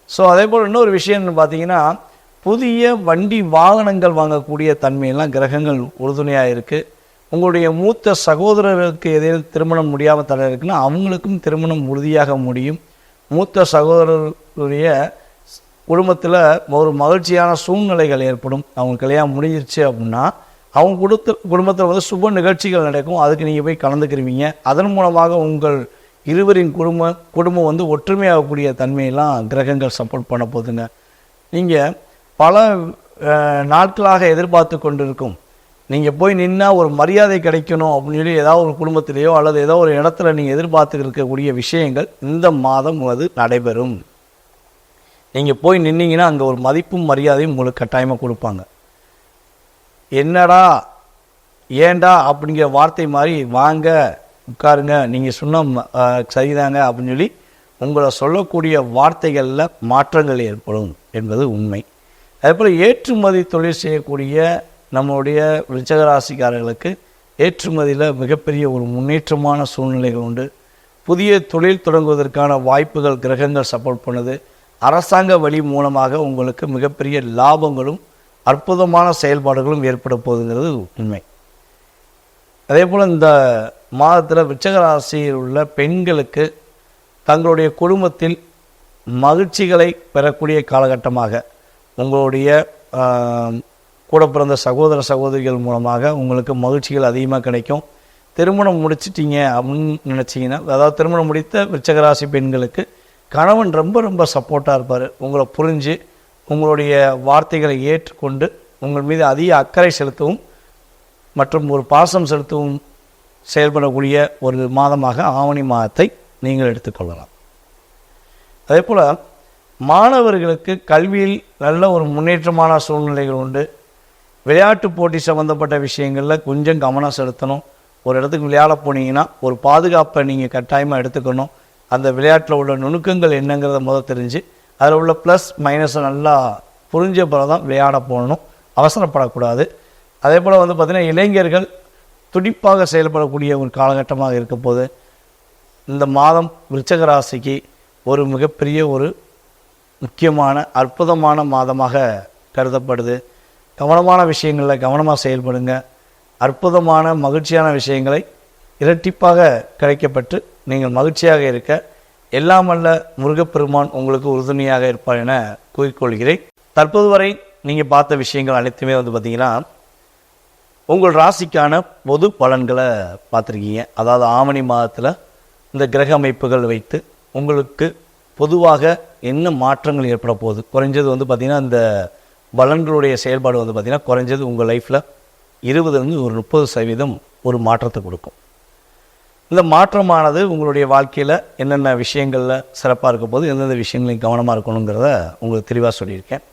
ஸோ அதே போல் இன்னொரு விஷயம்னு பார்த்தீங்கன்னா, புதிய வண்டி வாகனங்கள் வாங்கக்கூடிய தன்மையெல்லாம் கிரகங்கள் உறுதுணையாக இருக்குது. உங்களுடைய மூத்த சகோதரர்களுக்கு ஏதேனும் திருமணம் முடியாமல் தடை இருக்குன்னா அவங்களுக்கும் திருமணம் உறுதியாக முடியும். மூத்த சகோதரருடைய குடும்பத்தில் ஒரு மகிழ்ச்சியான சூழ்நிலைகள் ஏற்படும். அவங்க கல்யாணம் முடிஞ்சிருச்சு அப்படின்னா அவங்க குடும்பத்தில் சுப நிகழ்ச்சிகள் நடக்கும், அதுக்கு நீங்கள் போய் கலந்துக்கிருவீங்க. அதன் மூலமாக உங்கள் இருவரின் குடும்பம் ஒற்றுமையாகக்கூடிய தன்மையெல்லாம் கிரகங்கள் சப்போர்ட் பண்ண போதுங்க. நீங்கள் பல நாட்களாக எதிர்பார்த்து கொண்டிருக்கும், நீங்கள் போய் நின்னா ஒரு மரியாதை கிடைக்கணும் அப்படின்னு சொல்லி ஏதாவது ஒரு குடும்பத்திலேயோ அல்லது ஏதோ ஒரு இடத்துல நீங்கள் எதிர்பார்த்து இருக்கக்கூடிய விஷயங்கள் இந்த மாதம் நடைபெறும். நீங்கள் போய் நின்னீங்கன்னா அங்கே ஒரு மதிப்பும் மரியாதையும் உங்களுக்கு கட்டாயமாக கொடுப்பாங்க. என்னடா ஏண்டா அப்படிங்கிற வார்த்தை மாதிரி வாங்க உட்காருங்க, நீங்கள் சொன்ன சரிதாங்க அப்படின்னு சொல்லி உங்களை சொல்லக்கூடிய வார்த்தைகளில் மாற்றங்கள் ஏற்படும் என்பது உண்மை. அதேபோல் ஏற்றுமதி தொழில் செய்யக்கூடிய நம்மளுடைய விருச்சிக ராசிக்காரர்களுக்கு ஏற்றுமதியில் மிகப்பெரிய ஒரு முன்னேற்றமான சூழ்நிலைகள் உண்டு. புதிய தொழில் தொடங்குவதற்கான வாய்ப்புகள் கிரகங்கள் சப்போர்ட் பண்ணுது. அரசாங்க வழி மூலமாக உங்களுக்கு மிகப்பெரிய லாபங்களும் அற்புதமான செயல்பாடுகளும் ஏற்பட போகுதுங்கிறது உண்மை. அதே போல் இந்த மாதத்தில் விருச்சிக ராசியில் உள்ள பெண்களுக்கு தங்களுடைய குடும்பத்தில் மகிழ்ச்சிகளை பெறக்கூடிய காலகட்டமாக உங்களுடைய கூட பிறந்த சகோதர சகோதரிகள் மூலமாக உங்களுக்கு மகிழ்ச்சிகள் அதிகமாக கிடைக்கும். திருமணம் முடிச்சிட்டிங்க அப்படின்னு நினச்சிங்கன்னா, அதாவது திருமணம் முடித்த விருச்சிக ராசி பெண்களுக்கு கணவன் ரொம்ப ரொம்ப சப்போர்ட்டாக இருப்பார். உங்களை புரிஞ்சு உங்களுடைய வார்த்தைகளை ஏற்றுக்கொண்டு உங்கள் மீது அதிக அக்கறை செலுத்தவும் மற்றும் ஒரு பாசம் செலுத்தவும் செயல்படக்கூடிய ஒரு மாதமாக ஆவணி மாதத்தை நீங்கள் எடுத்துக்கொள்ளலாம். அதே போல் மாணவர்களுக்கு கல்வியில் நல்ல ஒரு முன்னேற்றமான சூழ்நிலைகள் உண்டு. விளையாட்டு போட்டி சம்மந்தப்பட்ட விஷயங்களில் கொஞ்சம் கவனம் செலுத்தணும். ஒரு இடத்துக்கு விளையாட போனீங்கன்னா ஒரு பாதுகாப்பை நீங்கள் கட்டாயமாக எடுத்துக்கணும். அந்த விளையாட்டில் உள்ள நுணுக்கங்கள் என்னங்கிறத தெரிஞ்சு அதில் உள்ள ப்ளஸ் மைனஸை நல்லா புரிஞ்ச பிறகு தான் விளையாட போகணும், அவசரப்படக்கூடாது. அதே போல் பார்த்திங்கன்னா இளைஞர்கள் துடிப்பாக செயல்படக்கூடிய ஒரு காலகட்டமாக இருக்க போது இந்த மாதம் விருச்சிக ராசிக்கு ஒரு மிகப்பெரிய ஒரு முக்கியமான அற்புதமான மாதமாக கருதப்படுது. கவனமான விஷயங்களில் கவனமாக செயல்படுங்க. அற்புதமான மகிழ்ச்சியான விஷயங்களை இரட்டிப்பாக கிடைக்கப்பட்டு நீங்கள் மகிழ்ச்சியாக இருக்க எல்லாம் வல்ல முருகப்பெருமான் உங்களுக்கு உறுதுணையாக இருப்பார் என கூறிக்கொள்கிறேன். தற்போது வரை நீங்கள் பார்த்த விஷயங்கள் அனைத்துமே பார்த்திங்கன்னா உங்கள் ராசிக்கான பொது பலன்களை பார்த்துருக்கீங்க. அதாவது ஆவணி மாதத்தில் இந்த கிரக அமைப்புகள் வைத்து உங்களுக்கு பொதுவாக என்ன மாற்றங்கள் ஏற்பட போகுது, குறைஞ்சது பார்த்திங்கன்னா இந்த பலன்களுடைய செயல்பாடு பார்த்திங்கன்னா குறைஞ்சது உங்கள் லைஃப்பில் 20 ஒரு 30% ஒரு மாற்றத்தை கொடுக்கும். இந்த மாற்றமானது உங்களுடைய வாழ்க்கையில் என்னென்ன விஷயங்களில் சிறப்பாக இருக்க போது, எந்தெந்த விஷயங்களையும் கவனமாக இருக்கணுங்கிறத உங்களுக்கு தெளிவாக சொல்லியிருக்கேன்.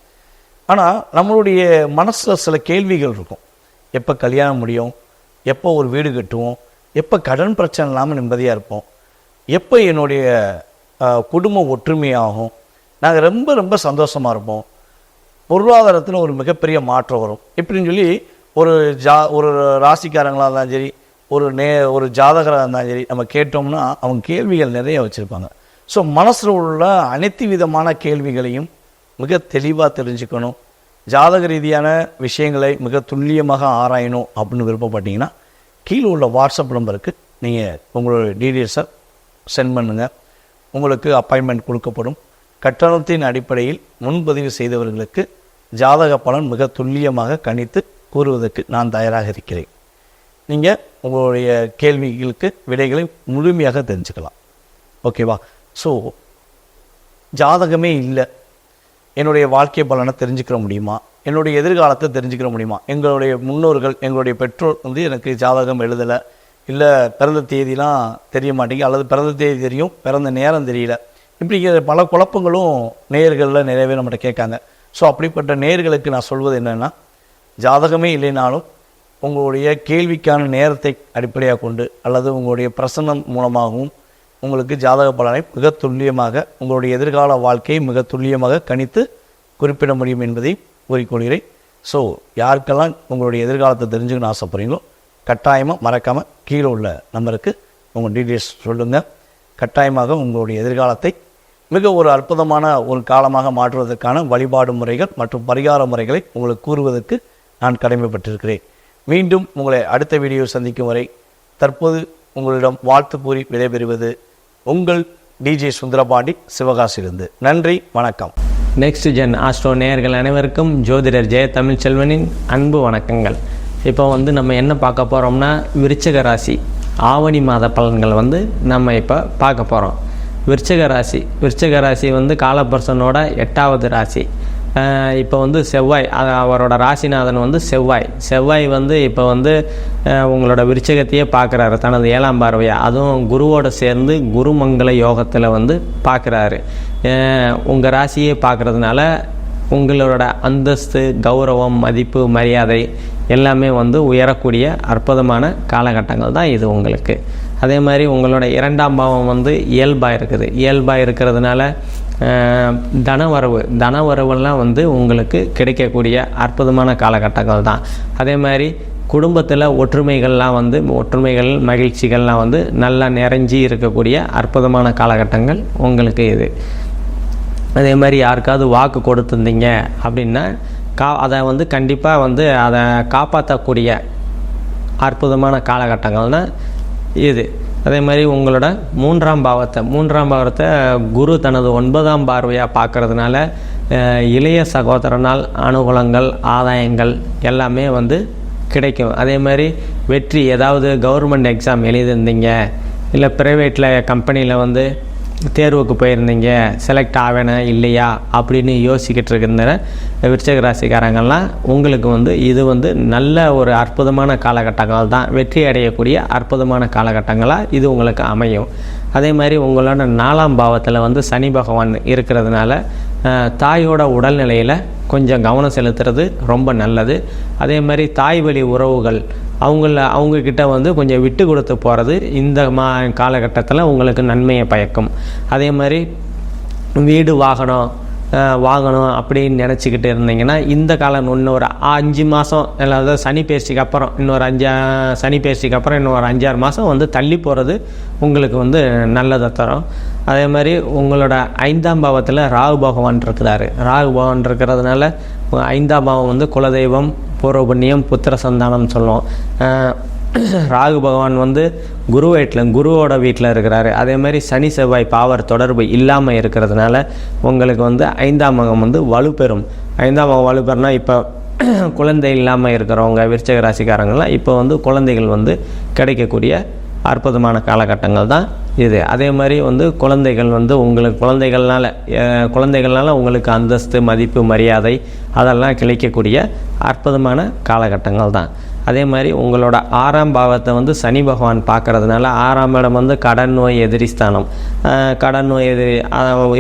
ஆனால் நம்மளுடைய மனசில் சில கேள்விகள் இருக்கும். எப்போ கல்யாணம் முடியும், எப்போ ஒரு வீடு கட்டுவோம், எப்போ கடன் பிரச்சனை இல்லாமல் நிம்மதியாக இருப்போம், எப்போ என்னுடைய குடும்பம் ஒற்றுமையாகும், நாங்கள் ரொம்ப ரொம்ப சந்தோஷமாக இருப்போம், பொருளாதாரத்தில் ஒரு மிகப்பெரிய மாற்றம் வரும் இப்படின்னு சொல்லி ஒரு ராசிக்காரங்களாக இருந்தாலும் சரி, ஒரு ஜாதகராக இருந்தாலும் சரி, நம்ம கேட்டோம்னா அவங்க கேள்விகள் நிறைய வச்சுருப்பாங்க. ஸோ மனசில் உள்ள அனைத்து விதமான கேள்விகளையும் மிக தெளிவாக தெரிஞ்சுக்கணும், ஜாதக ரீதியான விஷயங்களை மிக துல்லியமாக ஆராயணும் அப்படின்னு விருப்பப்பட்டீங்கன்னா கீழே உள்ள வாட்ஸ்அப் நம்பருக்கு நீங்கள் உங்களோட டீட்டெயில்ஸை சென்ட் பண்ணுங்கள். உங்களுக்கு அப்பாயின்மெண்ட் கொடுக்கப்படும். கட்டணத்தின் அடிப்படையில் முன்பதிவு செய்தவர்களுக்கு ஜாதக பலன் மிக துல்லியமாக கணித்து கூறுவதற்கு நான் தயாராக இருக்கிறேன். நீங்கள் உங்களுடைய கேள்விகளுக்கு விடைகளை முழுமையாக தெரிஞ்சுக்கலாம். ஓகேவா? ஸோ ஜாதகமே இல்லை, என்னுடைய வாழ்க்கை பலனை தெரிஞ்சுக்கிற முடியுமா, என்னுடைய எதிர்காலத்தை தெரிஞ்சுக்கிற முடியுமா? எங்களுடைய முன்னோர்கள், எங்களுடைய பெற்றோர் எனக்கு ஜாதகம் எழுதலை, இல்லை பிறந்த தேதிலாம் தெரிய மாட்டேங்குது, அல்லது பிறந்த தேதி தெரியும், பிறந்த நேரம் தெரியல, இப்படி பல குழப்பங்களும் நேயர்களில் நிறையவே நம்மகிட்ட கேட்காங்க. ஸோ அப்படிப்பட்ட நேயர்களுக்கு நான் சொல்வது என்னென்னா, ஜாதகமே இல்லைனாலும் உங்களுடைய கேள்விக்கான நேரத்தை அடிப்படையாக கொண்டு அல்லது உங்களுடைய பிரசன்னம் மூலமாகவும் உங்களுக்கு ஜாதக பலனை மிக துல்லியமாக, உங்களுடைய எதிர்கால வாழ்க்கையை மிக துல்லியமாக கணித்து குறிப்பிட முடியும் என்பதை கூறிக்கொள்கிறேன். ஸோ யாருக்கெல்லாம் உங்களுடைய எதிர்காலத்தை தெரிஞ்சுக்கணும்னு ஆசைப்படுறீங்களோ கட்டாயமாக மறக்காமல் கீழே உள்ள நம்பருக்கு உங்கள் டீட்டெயில்ஸ் சொல்லுங்கள். கட்டாயமாக உங்களுடைய எதிர்காலத்தை மிக ஒரு அற்புதமான ஒரு காலமாக மாற்றுவதற்கான வழிபாடு முறைகள் மற்றும் பரிகார முறைகளை உங்களுக்கு கூறுவதற்கு நான் கடமைப்பட்டிருக்கிறேன். மீண்டும் உங்களை அடுத்த வீடியோ சந்திக்கும் வரை தற்போது உங்களிடம் வாழ்த்து கூறி விடைபெறுவது உங்கள் டிஜே சுந்தரபாண்டி, சிவகாசியிலிருந்து. நன்றி, வணக்கம். நெக்ஸ்ட் ஜென் ஆஸ்ட்ரோ நேயர்கள் அனைவருக்கும் ஜோதிடர் ஜெய தமிழ்ச்செல்வனின் அன்பு வணக்கங்கள். இப்போ நம்ம என்ன பார்க்க போகிறோம்னா, விருச்சிக ராசி ஆவணி மாத பலன்கள் நம்ம இப்போ பார்க்க போகிறோம். விருச்சிக ராசி காலபுருஷனோட 8வது ராசி. இப்போ செவ்வாய், அவரோட ராசிநாதன் செவ்வாய் இப்போ உங்களோட விருச்சிகத்தையே பார்க்குறாரு தனது 7ஆம் பார்வையாக. அதுவும் குருவோடு சேர்ந்து குருமங்கள யோகத்தில் பார்க்குறாரு. உங்கள் ராசியே பார்க்குறதுனால உங்களோட அந்தஸ்து, கௌரவம், மதிப்பு, மரியாதை எல்லாமே உயரக்கூடிய அற்புதமான காலகட்டங்கள் தான் இது உங்களுக்கு. அதே மாதிரி உங்களோட 2ஆம் பாவம் இயல்பாக இருக்கிறதுனால தனவரவுலாம் உங்களுக்கு கிடைக்கக்கூடிய அற்புதமான காலகட்டங்கள் தான். அதே மாதிரி குடும்பத்தில் ஒற்றுமைகள், மகிழ்ச்சிகள்லாம் நல்லா நிறைஞ்சி இருக்கக்கூடிய அற்புதமான காலகட்டங்கள் உங்களுக்கு இது. அதே மாதிரி யாருக்காவது வாக்கு கொடுத்துருந்தீங்க அப்படின்னா அதை கண்டிப்பாக அதை காப்பாற்றக்கூடிய அற்புதமான காலகட்டங்கள் தான் இது. அதே மாதிரி உங்களோட 3ஆம் பாவத்தை குரு தனது 9ஆம் பார்வையாக பார்க்கறதுனால இளைய சகோதரனால் அனுகூலங்கள், ஆதாயங்கள் எல்லாமே கிடைக்கும். அதே மாதிரி வெற்றி, ஏதாவது கவர்மெண்ட் எக்ஸாம் எழுதியிருந்தீங்க, இல்லை ப்ரைவேட்டில் கம்பெனியில் தேர்வுக்கு போயிருந்தீங்க, செலக்ட் ஆவேனா இல்லையா அப்படின்னு யோசிக்கிட்டு இருக்கிற விருச்சிக ராசிக்காரங்கள்லாம் உங்களுக்கு இது நல்ல ஒரு அற்புதமான காலகட்டங்கள் தான். வெற்றி அடையக்கூடிய அற்புதமான காலகட்டங்களாக இது உங்களுக்கு அமையும். அதே மாதிரி உங்களோட 4ஆம் பாவத்தில் சனி பகவான் இருக்கிறதுனால தாயோட உடல்நிலையில் கொஞ்சம் கவனம் செலுத்துறது ரொம்ப நல்லது. அதே மாதிரி தாய் வழி உறவுகள் அவங்கக்கிட்ட கொஞ்சம் விட்டு கொடுத்து போகிறது இந்த காலகட்டத்தில் உங்களுக்கு நன்மையை பயக்கும். அதே மாதிரி வீடு வாங்கணும் அப்படின்னு நினச்சிக்கிட்டு இருந்தீங்கன்னா இந்த காலம் இன்னொரு 5 மாதம், அதாவது சனி பயிற்சிக்கு அப்புறம் இன்னொரு 5 6 மாதம் தள்ளி போகிறது உங்களுக்கு நல்லதை தரும். அதே மாதிரி உங்களோட 5ஆம் பாவத்தில் ராகு பகவான் இருக்கிறாரு. ராகு பகவான் இருக்கிறதுனால 5ஆம் பாவம் வந்து குலதெய்வம், பூர்வ புண்ணியம், புத்திர சந்தானம் சொல்லுவோம். ராகு பகவான் வந்து குருவோட வீட்டில் இருக்கிறாரு. அதே மாதிரி சனி செவ்வாய் பாவர் தொடர்பு இல்லாமல் இருக்கிறதுனால உங்களுக்கு வந்து 5ஆம் பாவம் வந்து வலுப்பெறும். 5ஆம் பாவம் வலுப்பெறுனா இப்போ குழந்தை இல்லாமல் இருக்கிறவங்க விருச்சிக ராசிக்காரங்களாம் இப்போ வந்து குழந்தைகள் வந்து கிடைக்கக்கூடிய அற்புதமான காலகட்டங்கள் தான் இது. அதே மாதிரி வந்து குழந்தைகள் வந்து உங்களுக்கு குழந்தைகள்னால உங்களுக்கு அந்தஸ்து, மதிப்பு, மரியாதை அதெல்லாம் கிடைக்கக்கூடிய அற்புதமான காலகட்டங்கள் தான். அதே மாதிரி உங்களோட 6ஆம் பாவத்தை வந்து சனி பகவான் பார்க்கறதுனால 6ஆம் இடம் வந்து கடன் நோய் எதிரி ஸ்தானம். கடன் நோய் எதிரி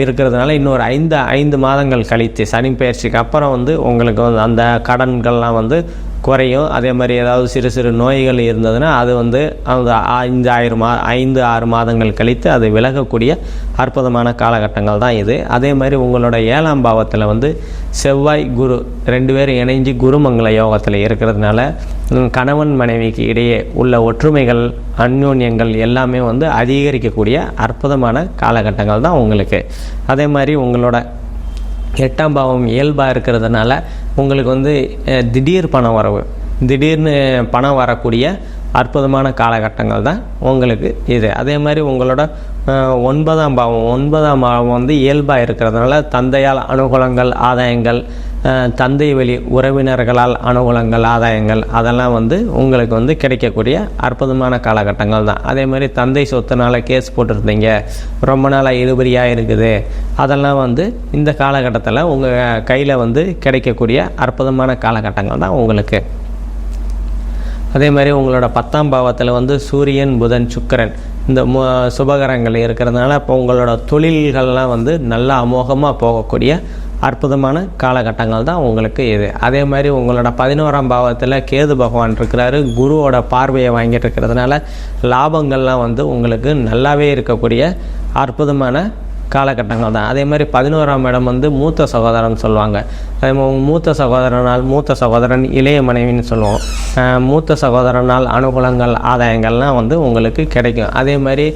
இருக்கிறதுனால இன்னொரு 5 மாதங்கள் கழித்து சனி பயிற்சிக்கு அப்புறம் வந்து உங்களுக்கு வந்து அந்த கடன்கள்லாம் வந்து குறையும். அதே மாதிரி ஏதாவது சிறு சிறு நோய்கள் இருந்ததுன்னா அது வந்து அந்த 5-6 மாதங்கள் கழித்து அது விலகக்கூடிய அற்புதமான காலகட்டங்கள் தான் இது. அதே மாதிரி உங்களோட 7ஆம் பாவத்தில் வந்து செவ்வாய் குரு 2 பேரும் இணைஞ்சு குருமங்கள யோகத்தில் இருக்கிறதுனால கணவன் மனைவிக்கு இடையே உள்ள ஒற்றுமைகள், அந்யோன்யங்கள் எல்லாமே வந்து அதிகரிக்கக்கூடிய அற்புதமான காலகட்டங்கள் தான் உங்களுக்கு. அதே மாதிரி உங்களோட 8ஆம் பாவம் இயல்பாக இருக்கிறதுனால உங்களுக்கு வந்து திடீர்னு பணம் வரக்கூடிய அற்புதமான காலகட்டங்கள் தான் உங்களுக்கு இது. அதே மாதிரி உங்களோட 9ஆம் பாவம் வந்து இயல்பாக இருக்கிறதுனால தந்தையால் அனுகூலங்கள், ஆதாயங்கள், தந்தை வழி உறவினர்களால் அனுகூலங்கள், ஆதாயங்கள் அதெல்லாம் வந்து உங்களுக்கு வந்து கிடைக்கக்கூடிய அற்புதமான காலகட்டங்கள் தான். அதே மாதிரி தந்தை சொத்துனால கேஸ் போட்டிருந்தீங்க, ரொம்ப நாளாக இழுபறியாக இருக்குது, அதெல்லாம் வந்து இந்த காலகட்டத்தில் உங்கள் கையில் வந்து கிடைக்கக்கூடிய அற்புதமான காலகட்டங்கள் தான் உங்களுக்கு. அதே மாதிரி உங்களோட 10ஆம் பாவத்தில் வந்து சூரியன், புதன், சுக்கிரன் இந்த சுபகரங்கள் இருக்கிறதுனால இப்போ உங்களோட தொழில்கள்லாம் வந்து நல்லா அமோகமாக போகக்கூடிய அற்புதமான காலகட்டங்கள் தான் உங்களுக்கு இது. அதே மாதிரி உங்களோட 11ஆம் பாவத்தில் கேது பகவான் இருக்கிறாரு. குருவோட பார்வையை வாங்கிட்டு இருக்கிறதுனால லாபங்கள்லாம் வந்து உங்களுக்கு நல்லாவே இருக்கக்கூடிய அற்புதமான காலகட்டங்கள் தான். அதே மாதிரி 11ஆம் இடம் வந்து மூத்த சகோதரன் சொல்லுவாங்க. அதே மாதிரி மூத்த சகோதரன் இளைய மனைவின்னு சொல்லுவோம். மூத்த சகோதரனால் அனுகூலங்கள், ஆதாயங்கள்லாம் வந்து உங்களுக்கு கிடைக்கும். அதே மாதிரி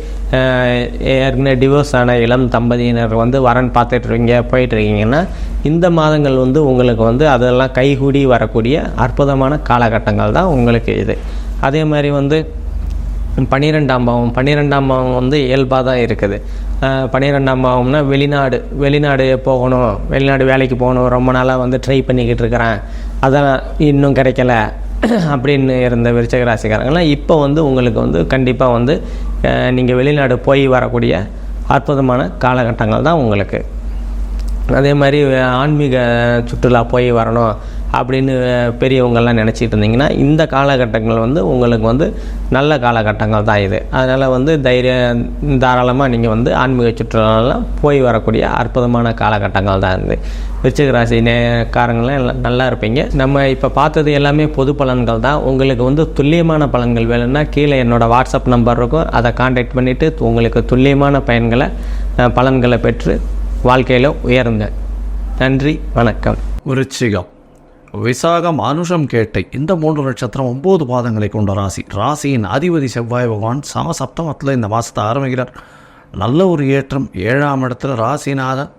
ஏற்கனவே டிவோர்ஸ் ஆன இளம் தம்பதியினர் வந்து வரன் போயிட்டுருக்கீங்கன்னா இந்த மாதங்கள் வந்து உங்களுக்கு வந்து அதெல்லாம் கைகூடி வரக்கூடிய அற்புதமான காலகட்டங்கள் தான் உங்களுக்கு இது. அதே மாதிரி வந்து 12ஆம் பாவம் வந்து இயல்பாக தான் இருக்குது. 12ஆம் பாவம்னா வெளிநாடு போகணும், வெளிநாடு வேலைக்கு போகணும், ரொம்ப நாளாக வந்து ட்ரை பண்ணிக்கிட்டு இருக்கிறேன், அதெல்லாம் இன்னும் கிடைக்கல அப்படின்னு இருந்த விருச்சிக ராசிக்காரங்களாம் இப்போ வந்து உங்களுக்கு வந்து கண்டிப்பாக வந்து நீங்கள் வெளிநாடு போய் வரக்கூடிய அற்புதமான காலகட்டங்கள் தான் உங்களுக்கு. அதே மாதிரி ஆன்மீக சுற்றுலா போய் வரணும் அப்படின்னு பெரியவங்கள்லாம் நினச்சிட்டு இருந்தீங்கன்னா இந்த காலகட்டங்கள் வந்து உங்களுக்கு வந்து நல்ல காலகட்டங்கள் தான் இது. அதனால் வந்து தாராளமாக நீங்கள் வந்து ஆன்மீக சுற்றுலாலாம் போய் வரக்கூடிய அற்புதமான காலகட்டங்கள் தான் இது. விருச்சிக ராசி காரங்களாம் நல்லா இருப்பீங்க. நம்ம இப்போ பார்த்தது எல்லாமே பொது பலன்கள் தான். உங்களுக்கு வந்து துல்லியமான பலன்கள் வேணும்னா கீழே என்னோடய வாட்ஸ்அப் நம்பர் இருக்கும், அதை கான்டாக்ட் பண்ணிவிட்டு உங்களுக்கு துல்லியமான பலன்களை பெற்று வாழ்க்கையில் உயருங்க. நன்றி, வணக்கம். விருச்சிகம், விசாகம், அனுஷம், கேட்டை இந்த 3 நட்சத்திரம் 9 பாதங்களை கொண்ட ராசியின் அதிபதி செவ்வாய் பகவான் சப்தமத்தில் இந்த மாதத்தை ஆரம்பிக்கிறார். நல்ல ஒரு ஏற்றம். 7ஆம் இடத்துல ராசிநாதன்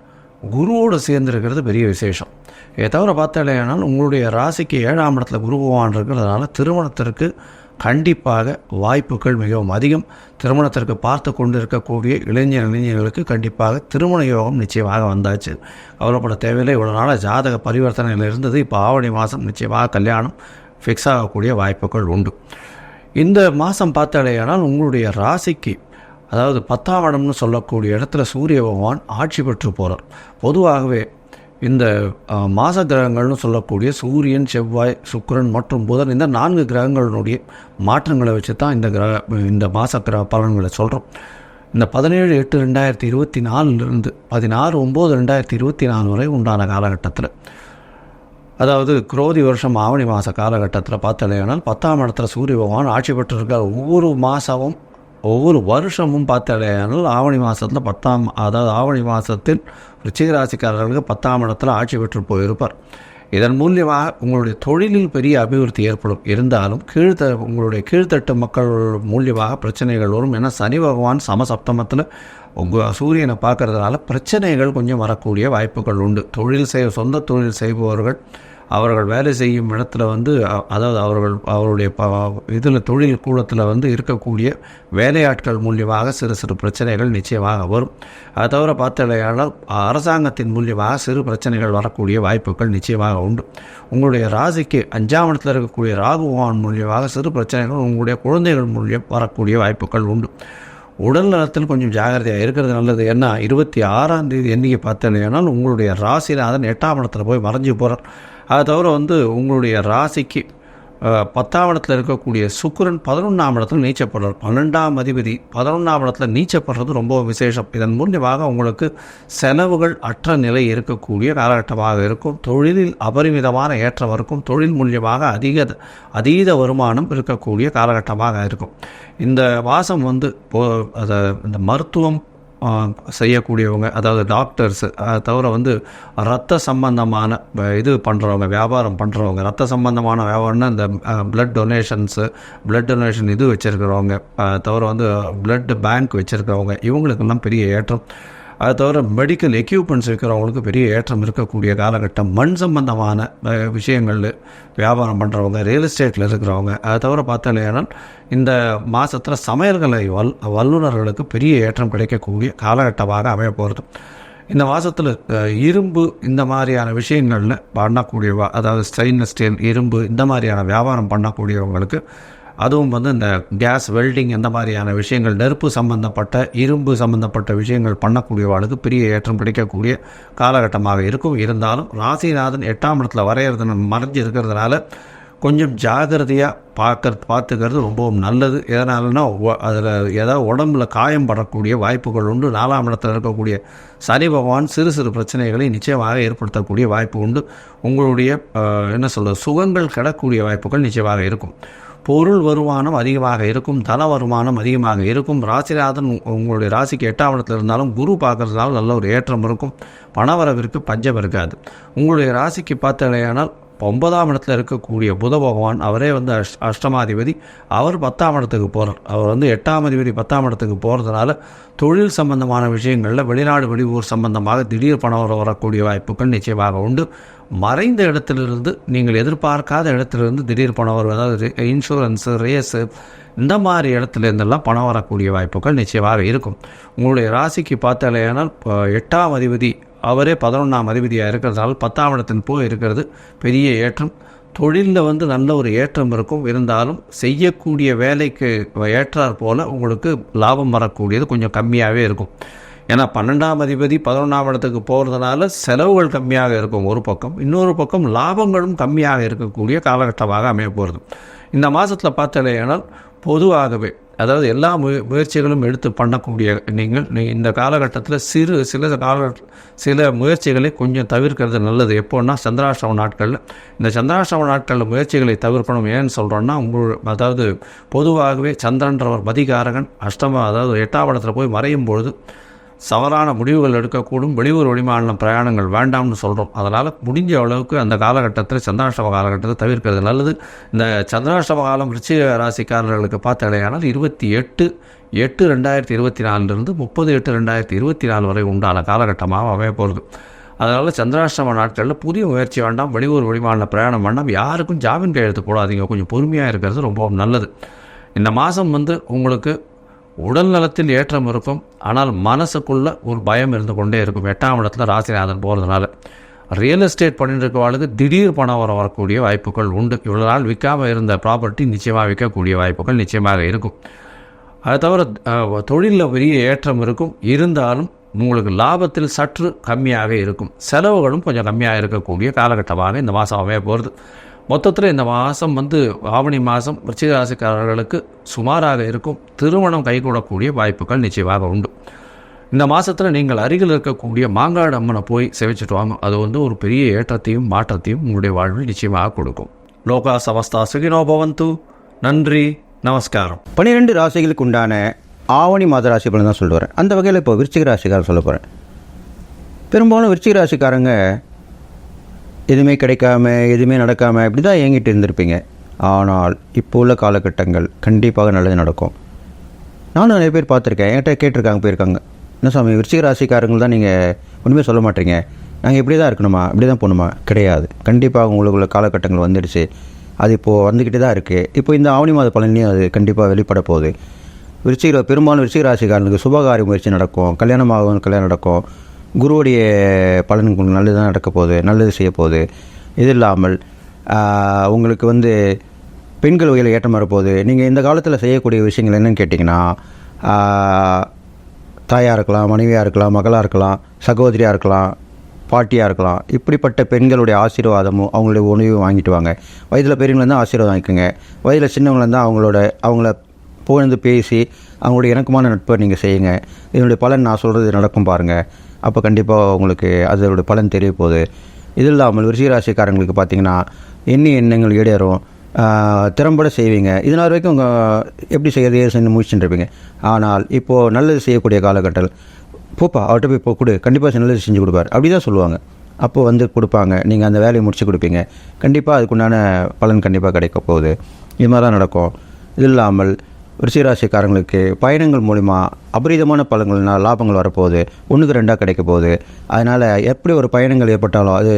குருவோடு சேர்ந்துருக்கிறது பெரிய விசேஷம். இதை தவிர பார்த்தாலேனால் உங்களுடைய ராசிக்கு 7ஆம் இடத்துல குரு பகவான் இருக்கிறதுனால திருமணத்திற்கு கண்டிப்பாக வாய்ப்புகள் மிகவும் அதிகம். திருமணத்திற்கு பார்த்து கொண்டு இருக்கக்கூடிய இளைஞர்களுக்கு கண்டிப்பாக திருமண யோகம் நிச்சயமாக வந்தாச்சு. கவலைப்பட தேவையில்லை. இவ்வளோ நாளாக ஜாதக பரிவர்த்தனையில் இருந்தது, இப்போ ஆவணி மாதம் நிச்சயமாக கல்யாணம் ஃபிக்ஸ் ஆகக்கூடிய வாய்ப்புகள் உண்டு. இந்த மாதம் பார்த்தாலேயானால் உங்களுடைய ராசிக்கு அதாவது 10ஆம் இடம்னு சொல்லக்கூடிய இடத்துல சூரிய பகவான் ஆட்சி பெற்று போகிறார். பொதுவாகவே இந்த மாச கிரகங்கள்னு சொல்லக்கூடிய சூரியன், செவ்வாய், சுக்கிரன் மற்றும் புதன் இந்த 4 கிரகங்களுடைய மாற்றங்களை வச்சு தான் இந்த மாத கிரக பலன்களை சொல்கிறோம். இந்த 17/8/2024 16/9/2024 வரை உண்டான காலகட்டத்தில், அதாவது குரோதி வருஷம் ஆவணி மாத காலகட்டத்தில் பார்த்தாலேனால் 10ஆம் இடத்துல சூரிய பகவான் ஆட்சி பெற்றிருக்கார். ஒவ்வொரு வருஷமும் பார்த்தாலேயானால் ஆவணி மாதத்தில் ஆவணி மாதத்தில் விருச்சிக ராசிக்காரர்களுக்கு 10ஆம் இடத்துல ஆட்சி பெற்று போயிருப்பார். இதன் மூலியமாக உங்களுடைய தொழிலில் பெரிய அபிவிருத்தி ஏற்படும். இருந்தாலும் உங்களுடைய கீழ்த்தட்டு மக்கள் மூலியமாக பிரச்சனைகள் வரும். ஏன்னா சனி பகவான் சமசப்தமத்தில் உங்கள் சூரியனை பார்க்கறதுனால பிரச்சனைகள் கொஞ்சம் வரக்கூடிய வாய்ப்புகள் உண்டு. சொந்த தொழில் செய்பவர்கள் அவர்கள் வேலை செய்யும் இடத்துல அதாவது அவருடைய இதில் தொழில் கூடத்தில் இருக்கக்கூடிய வேலையாட்கள் மூலியமாக சிறு சிறு பிரச்சனைகள் நிச்சயமாக வரும். அதை தவிர பார்த்தால் அரசாங்கத்தின் மூலியமாக சிறு பிரச்சனைகள் வரக்கூடிய வாய்ப்புகள் நிச்சயமாக உண்டு. உங்களுடைய ராசிக்கு 5ஆம் இடத்தில் இருக்கக்கூடிய ராகு பகவான் மூலியமாக சிறு பிரச்சனைகள் உங்களுடைய குழந்தைகள் மூலியம் வரக்கூடிய வாய்ப்புகள் உண்டு. உடல் நலத்தில் கொஞ்சம் ஜாகிரதையாக இருக்கிறது நல்லது. ஏன்னா 26ஆம் தேதி எண்ணிக்கை பார்த்தேனால் உங்களுடைய ராசிநாதன் 8ஆம் இடத்துல போய் மறைஞ்சு போகிறார். அதை தவிர உங்களுடைய ராசிக்கு 10ஆம் இடத்துல இருக்கக்கூடிய சுக்கிரன் 11ஆம் இடத்துல நீச்சப்படுறார். 12ஆம் அதிபதி 11ஆம் இடத்துல நீச்சப்படுறது ரொம்ப விசேஷம். இதன் மூலியமாக உங்களுக்கு செலவுகள் அற்ற நிலை இருக்கக்கூடிய காலகட்டமாக இருக்கும். தொழிலில் அபரிமிதமான ஏற்றம் இருக்கும். தொழில் மூலியமாக அதீத வருமானம் இருக்கக்கூடிய காலகட்டமாக இருக்கும். இந்த மாதம் இந்த மருத்துவம் செய்யக்கூடியவங்க, அதாவது டாக்டர்ஸ், அதை தவிர ரத்த சம்பந்தமான இது பண்ணுறவங்க, வியாபாரம் பண்ணுறவங்க, ரத்த சம்பந்தமான வியாபாரம்னா இந்த பிளட் டொனேஷன் இது வச்சுருக்கிறவங்க, தவிர பிளட் பேங்க் வச்சுருக்கிறவங்க, இவங்களுக்கெல்லாம் பெரிய ஏற்றம். அதை தவிர மெடிக்கல் எக்யூப்மெண்ட்ஸ் இருக்கிறவங்களுக்கு பெரிய ஏற்றம் இருக்கக்கூடிய காலகட்டம். மண் சம்பந்தமான விஷயங்கள் வியாபாரம் பண்ணுறவங்க, ரியல் எஸ்டேட்டில் இருக்கிறவங்க, அதை தவிர பார்த்தாலேனால் இந்த மாதத்தில் சமையல்களை வல்லுநர்களுக்கு பெரிய ஏற்றம் கிடைக்கக்கூடிய காலகட்டமாக அமைய போகிறது. இந்த மாதத்தில் இரும்பு இந்த மாதிரியான விஷயங்களில் பண்ணக்கூடிய, அதாவது ஸ்டெயின்லெஸ் ஸ்டீல், இரும்பு இந்த மாதிரியான வியாபாரம் பண்ணக்கூடியவங்களுக்கு, அதுவும் இந்த கேஸ் வெல்டிங் இந்த மாதிரியான விஷயங்கள், நெருப்பு சம்பந்தப்பட்ட இரும்பு சம்பந்தப்பட்ட விஷயங்கள் பண்ணக்கூடியவர்களுக்கு பெரிய ஏற்றம் கிடைக்கக்கூடிய காலகட்டமாக இருக்கும். இருந்தாலும் ராசிநாதன் 8ஆம் இடத்துல மறைஞ்சு இருக்கிறதுனால கொஞ்சம் ஜாகிரதையாக பார்த்துக்கிறது ரொம்பவும் நல்லது. எதனாலனா அதில் ஏதாவது உடம்புல காயம் படக்கூடிய வாய்ப்புகள் உண்டு. 4ஆம் இடத்தில் இருக்கக்கூடிய சனி பகவான் சிறு சிறு பிரச்சனைகளை நிச்சயமாக ஏற்படுத்தக்கூடிய வாய்ப்பு உண்டு. உங்களுடைய சுகங்கள் கிடக்கூடிய வாய்ப்புகள் நிச்சயமாக இருக்கும். பொருள் வருமானம் அதிகமாக இருக்கும். தன வருமானம் அதிகமாக இருக்கும். ராசிநாதன் உங்களுடைய ராசிக்கு 8ஆம் இடத்துல இருந்தாலும் குரு பார்க்கறதுனால நல்ல ஒரு ஏற்றம் இருக்கும். பணவரவிற்கு பஞ்சம் இருக்காது. உங்களுடைய ராசிக்கு பார்த்தாலேயானால் 9ஆம் இடத்துல இருக்கக்கூடிய புத பகவான், அவரே அஷ்டமாதிபதி, அவர் 10ஆம் இடத்துக்கு போகிறார். அவர் 8ஆம் அதிபதி 10ஆம் இடத்துக்கு போகிறதுனால தொழில் சம்பந்தமான விஷயங்களில் வெளிநாடு வெளியூர் சம்பந்தமாக திடீர் பணம் வரக்கூடிய வாய்ப்புகள் நிச்சயமாக உண்டு. மறைந்த இடத்திலிருந்து நீங்கள் எதிர்பார்க்காத இடத்திலிருந்து திடீர் பணம் வரும். அதாவது இன்சூரன்ஸு, ரேஸு இந்த மாதிரி இடத்துலேருந்தெல்லாம் பணம் வரக்கூடிய வாய்ப்புகள் நிச்சயமாக இருக்கும். உங்களுடைய ராசிக்கு பார்த்தாலேயானால் 8ஆம் அதிபதி அவரே 11ஆம் அதிபதியாக இருக்கிறதுனால 10ஆம் இடத்தின் போய் இருக்கிறது பெரிய ஏற்றம். தொழிலில் நல்ல ஒரு ஏற்றம் இருக்கும். இருந்தாலும் செய்யக்கூடிய வேலைக்கு ஏற்றார் போல் உங்களுக்கு லாபம் வரக்கூடியது கொஞ்சம் கம்மியாகவே இருக்கும். ஏன்னா 12ஆம் அதிபதி 11ஆம் இடத்துக்கு போகிறதுனால செலவுகள் கம்மியாக இருக்கும் ஒரு பக்கம். இன்னொரு பக்கம் லாபங்களும் கம்மியாக இருக்கக்கூடிய காலகட்டமாக அமைய போகிறது. இந்த மாதத்தில் பார்த்தாலேயானால் பொதுவாகவே, அதாவது எல்லா முயற்சிகளும் எடுத்து பண்ணக்கூடிய நீங்கள் இந்த காலகட்டத்தில் சில முயற்சிகளை கொஞ்சம் தவிர்க்கிறது நல்லது. எப்போன்னா சந்திராஷ்டம நாட்களில். இந்த சந்திராஷ்டம நாட்களில் முயற்சிகளை தவிர்க்கணும். ஏன்னு சொல்கிறோன்னா, அதாவது பொதுவாகவே சந்திரன்றவர் மதிகாரகன். அதாவது 8ஆம் இடத்துல போய் மறையும் பொழுது சவறான முடிவுகள் எடுக்கக்கூடும். வெளியூர் வெளிமாநிலம் பிரயாணங்கள் வேண்டாம்னு சொல்கிறோம். அதனால் முடிஞ்ச அளவுக்கு அந்த காலகட்டத்தில் சந்திராஷ்டம காலகட்டத்தை தவிர்க்கிறது நல்லது. இந்த சந்திராஷ்டம காலம் விருச்சிக ராசிக்காரர்களுக்கு பார்த்தாலேயானால் 28/8/2024 30/8/2024 வரை உண்டான காலகட்டமாக அமைய போகிறது. அதனால் சந்திராஷ்டம நாட்களில் புதிய முயற்சி வேண்டாம். வெளியூர் வெளிமாநில பிரயாணம் வேண்டாம். யாருக்கும் ஜாமீன் கையெழுத்து போடாதீங்க. கொஞ்சம் பொறுமையாக இருக்கிறது ரொம்ப நல்லது. இந்த மாதம் உங்களுக்கு உடல் நலத்தில் ஏற்றம் இருக்கும். ஆனால் மனசுக்குள்ள ஒரு பயம் இருந்து கொண்டே இருக்கும். 8ஆம் இடத்துல ராசிநாதன் போகிறதுனால ரியல் எஸ்டேட் பண்ணிட்டு இருக்கவங்களுக்கு திடீர் பணம் வரக்கூடிய வாய்ப்புகள் உண்டு. இவ்வளோ நாள் விற்காமல் இருந்த ப்ராப்பர்ட்டி நிச்சயமாக விற்கக்கூடிய வாய்ப்புகள் நிச்சயமாக இருக்கும். அதை தவிர தொழிலில் பெரிய ஏற்றம் இருக்கும். இருந்தாலும் உங்களுக்கு லாபத்தில் சற்று கம்மியாக இருக்கும். செலவுகளும் கொஞ்சம் கம்மியாக இருக்கக்கூடிய காலகட்டமாக இந்த மாதம் அமைய போகிறது. மொத்தத்தில் இந்த மாதம் ஆவணி மாதம் விருச்சிக ராசிக்காரர்களுக்கு சுமாராக இருக்கும். திருமணம் கைகூடக்கூடிய வாய்ப்புகள் நிச்சயமாக உண்டு. இந்த மாதத்தில் நீங்கள் அருகில் இருக்கக்கூடிய மாங்காடு அம்மனை போய் சேவிச்சுட்டு வாங்க. அது ஒரு பெரிய ஏற்றத்தையும் மாற்றத்தையும் உங்களுடைய வாழ்வில் நிச்சயமாக கொடுக்கும். லோகா சமஸ்தா சுகினோ பவந்து. நன்றி, நமஸ்காரம். 12 ராசிகளுக்கு உண்டான ஆவணி மாத ராசி பலன் தான் சொல்லிட்டு வரேன். அந்த வகையில் இப்போ விருச்சிக ராசிக்காரர் சொல்ல போகிறேன். பெரும்பாலும் விருச்சிக ராசிக்காரங்க எதுவுமே கிடைக்காம எதுவுமே நடக்காமல் இப்படி தான் ஏங்கிட்டு இருந்திருப்பீங்க. ஆனால் இப்போ உள்ள காலகட்டங்கள் கண்டிப்பாக நல்லது நடக்கும். நானும் நிறைய பேர் பார்த்துருக்கேன், என்கிட்ட கேட்டிருக்காங்க, போயிருக்காங்க, என்ன சாமி விருச்சிக ராசிக்காரங்கள் தான் நீங்கள் ஒன்றுமே சொல்ல மாட்டீங்க, நாங்கள் இப்படி தான் இருக்கணுமா, இப்படி தான் போகணுமா? கிடையாது. கண்டிப்பாக உங்களுக்குள்ள காலகட்டங்கள் வந்துடுச்சு. அது இப்போது வந்துக்கிட்டே தான் இருக்குது. இப்போ இந்த ஆவணி மாத பலன்லையும் அது கண்டிப்பாக வெளிப்பட போகுது. பெரும்பாலும் விருச்சிக ராசிக்காரங்களுக்கு சுபகாரிய முயற்சி நடக்கும், கல்யாணம் நடக்கும், குருவுடைய பலன் உங்களுக்கு நல்லது தான் நடக்க போகுது, நல்லது செய்ய போகுது. இது இல்லாமல் உங்களுக்கு வந்து பெண்கள் வகையில் ஏற்றம் வரப்போகுது. நீங்கள் இந்த காலத்தில் செய்யக்கூடிய விஷயங்கள் என்னென்னு கேட்டிங்கன்னா, தாயாக இருக்கலாம், மனைவியாக இருக்கலாம், மகளாக இருக்கலாம், சகோதரியாக இருக்கலாம், பாட்டியாக இருக்கலாம். இப்படிப்பட்ட பெண்களுடைய ஆசீர்வாதமும் அவங்களுடைய உணவையும் வாங்கிட்டு வாங்க. வயதில் பெரியவங்க இருந்தால் ஆசீர்வாதம் வாங்கிக்கோங்க. வயதில் சின்னவங்க இருந்தால் அவங்கள புகழ்ந்து பேசி அவங்களுடைய இணக்கமான நட்பை நீங்கள் செய்யுங்க. இதனுடைய பலன் நான் சொல்கிறது நடக்கும் பாருங்கள். அப்போ கண்டிப்பாக உங்களுக்கு அதோடைய பலன் தெரிய போகுது. இது இல்லாமல் விருச்சிக ராசிக்காரங்களுக்கு பார்த்தீங்கன்னா எண்ணங்கள் ஈடேறும், திறம்பட செய்வீங்க. இதனால் வரைக்கும் உங்கள் எப்படி செய்யறது செஞ்சு முடிச்சுட்டு இருப்பீங்க. ஆனால் இப்போது நல்லது செய்யக்கூடிய காலகட்டத்தில் போப்பா அவர்கிட்ட போய் கொடு, கண்டிப்பாக நல்லது செஞ்சு கொடுப்பார் அப்படி தான் சொல்லுவாங்க. அப்போது வந்து கொடுப்பாங்க, நீங்கள் அந்த வேலையை முடிச்சு கொடுப்பீங்க. கண்டிப்பாக அதுக்குண்டான பலன் கண்டிப்பாக கிடைக்க போகுது. இது மாதிரி தான் நடக்கும். இது இல்லாமல் விருச்சிக ராசிக்காரங்களுக்கு பயணங்கள் மூலிமா அபரிதமான பலன்கள்னால் லாபங்கள் வரப்போகுது, 1க்கு 2 கிடைக்க போகுது. அதனால் எப்படி ஒரு பயணங்கள் ஏற்பட்டாலும் அது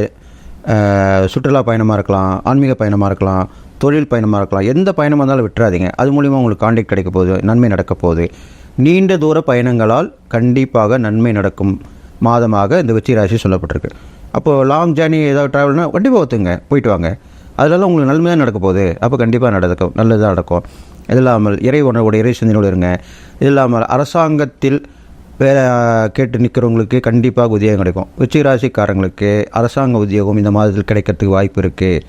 சுற்றுலா பயணமாக இருக்கலாம், ஆன்மீக பயணமாக இருக்கலாம், தொழில் பயணமாக இருக்கலாம், எந்த பயணமாக இருந்தாலும் விட்டுறாதீங்க. அது மூலிமா உங்களுக்கு கான்டாக்ட் கிடைக்க போகுது, நன்மை நடக்க போகுது. நீண்ட தூர பயணங்களால் கண்டிப்பாக நன்மை நடக்கும் மாதமாக இந்த விருச்சிக ராசி சொல்லப்பட்டிருக்கு. அப்போது லாங் ஜேர்னி ஏதாவது ட்ராவல்னால் கண்டிப்பாக ஒத்துங்க, போயிட்டு வாங்க. அதனால உங்களுக்கு நன்மையாக நடக்க போகுது. அப்போ கண்டிப்பாக நடக்கும், நல்லதாக நடக்கும். இது இல்லாமல் இறை உணர்வோட இறை சிந்தனையோடு இருங்க. இது இல்லாமல் அரசாங்கத்தில் வேலை கேட்டு நிற்கிறவங்களுக்கு கண்டிப்பாக உத்தியோகம் கிடைக்கும். விருச்சிக ராசிக்காரங்களுக்கு அரசாங்க உத்தியோகம் இந்த மாதத்தில் கிடைக்கிறதுக்கு வாய்ப்பு இருக்குது,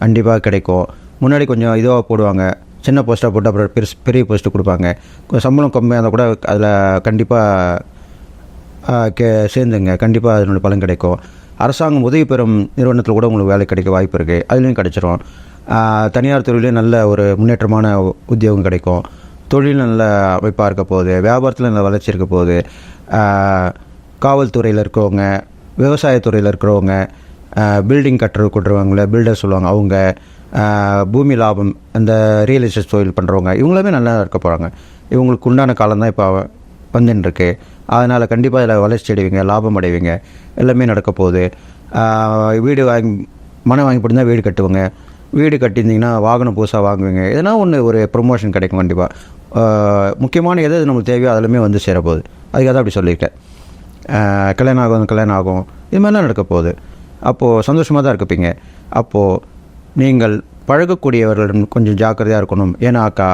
கண்டிப்பாக கிடைக்கும். முன்னாடி கொஞ்சம் இதுவாக போடுவாங்க, சின்ன போஸ்ட்டாக போட்டு அப்புறம் பெரிய போஸ்ட்டு கொடுப்பாங்க. சம்பளம் கம்மியாக இருந்தால் கூட அதில் கண்டிப்பாக சேர்ந்துங்க, கண்டிப்பாக அதனுடைய பலன் கிடைக்கும். அரசாங்கம் உதவி பெறும் நிறுவனத்தில் கூட உங்களுக்கு வேலை கிடைக்க வாய்ப்பு இருக்குது, அதுலேயும் கிடைச்சிரும். தனியார் துறையிலையும் நல்ல ஒரு முன்னேற்றமான உத்தியோகம் கிடைக்கும். தொழில் நல்ல அமைப்பாக இருக்க போகுது, வியாபாரத்தில் நல்ல வளர்ச்சி இருக்க போகுது. காவல்துறையில் இருக்கிறவங்க, விவசாயத்துறையில் இருக்கிறவங்க, பில்டிங் கொடுறவங்கள பில்டர் சொல்லுவாங்க, அவங்க பூமி லாபம் அந்த ரியல் எஸ்டேட் தொழில் பண்ணுறவங்க இவங்களுமே நல்லா இருக்க போகிறாங்க. இவங்களுக்கு உண்டான காலம் தான் இப்போ வந்துட்டுருக்கு. அதனால் கண்டிப்பாக இதில் வளர்ச்சி அடைவீங்க, லாபம் அடைவீங்க, எல்லாமே நடக்க போகுது. வீடு மனை வாங்கி போட்டுருந்தால் வீடு கட்டுவாங்க, வீடு கட்டியிருந்தீங்கன்னா வாகனம் புதுசாக வாங்குவீங்க. எதனா ஒரு ப்ரொமோஷன் கிடைக்கும் கண்டிப்பாக. முக்கியமான எது நம்மளுக்கு தேவையோ அதிலுமே வந்து சேரப்போகுது. அதுக்காக தான் அப்படி சொல்லியிருக்கேன். கல்யாணம் ஆகும் இது மாதிரிலாம் நடக்க போகுது. அப்போது சந்தோஷமாக தான் இருப்பீங்க. அப்போது நீங்கள் பழகக்கூடியவர்களிடம் கொஞ்சம் ஜாக்கிரதையாக இருக்கணும். ஏன்னாக்கா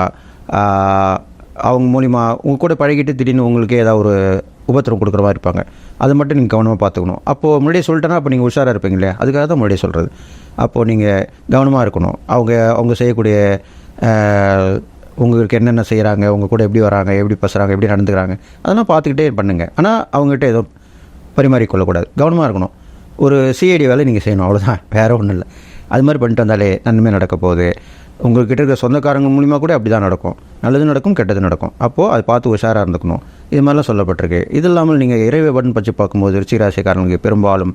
அவங்க மூலிமா உங்கள் கூட பழகிட்டு திடீர்னு உங்களுக்கு ஏதாவது ஒரு உபத்திரம் கொடுக்குற மாதிரி இருப்பாங்க. அதை மட்டும் நீங்கள் கவனமாக பார்த்துக்கணும். அப்போது முன்னாடியே சொல்லிட்டேன்னா அப்போ நீங்கள் உஷாராக இருப்பீங்க இல்லையா, அதுக்காக தான் முன்னாடியே சொல்கிறது. அப்போது நீங்கள் கவனமாக இருக்கணும். அவங்க செய்யக்கூடிய உங்களுக்கு என்னென்ன செய்கிறாங்க, உங்கள் கூட எப்படி வராங்க, எப்படி பேசுகிறாங்க, எப்படி நடந்துக்கிறாங்க, அதெல்லாம் பார்த்துக்கிட்டே பண்ணுங்கள். ஆனால் அவங்ககிட்ட எதுவும் பரிமாறிக்கொள்ளக்கூடாது, கவனமாக இருக்கணும். ஒரு சிஐடி வேலை நீங்கள் செய்யணும், அவ்வளோதான், வேறு ஒன்றும் இல்லை. அது மாதிரி பண்ணிட்டு வந்தாலே நன்மை நடக்க போகுது. உங்கள்கிட்ட இருக்கிற சொந்தக்காரங்க மூலிமா கூட அப்படி தான் நடக்கும், நல்லது நடக்கும், கெட்டது நடக்கும். அப்போது அதை பார்த்து உஷாராக இருந்துக்கணும். இது மாதிரிலாம் சொல்லப்பட்டிருக்கு. இது இல்லாமல் நீங்கள் இறைவன் பற்றி பார்க்கும்போது விருச்சிக ராசிக்காரங்களுக்கு பெரும்பாலும்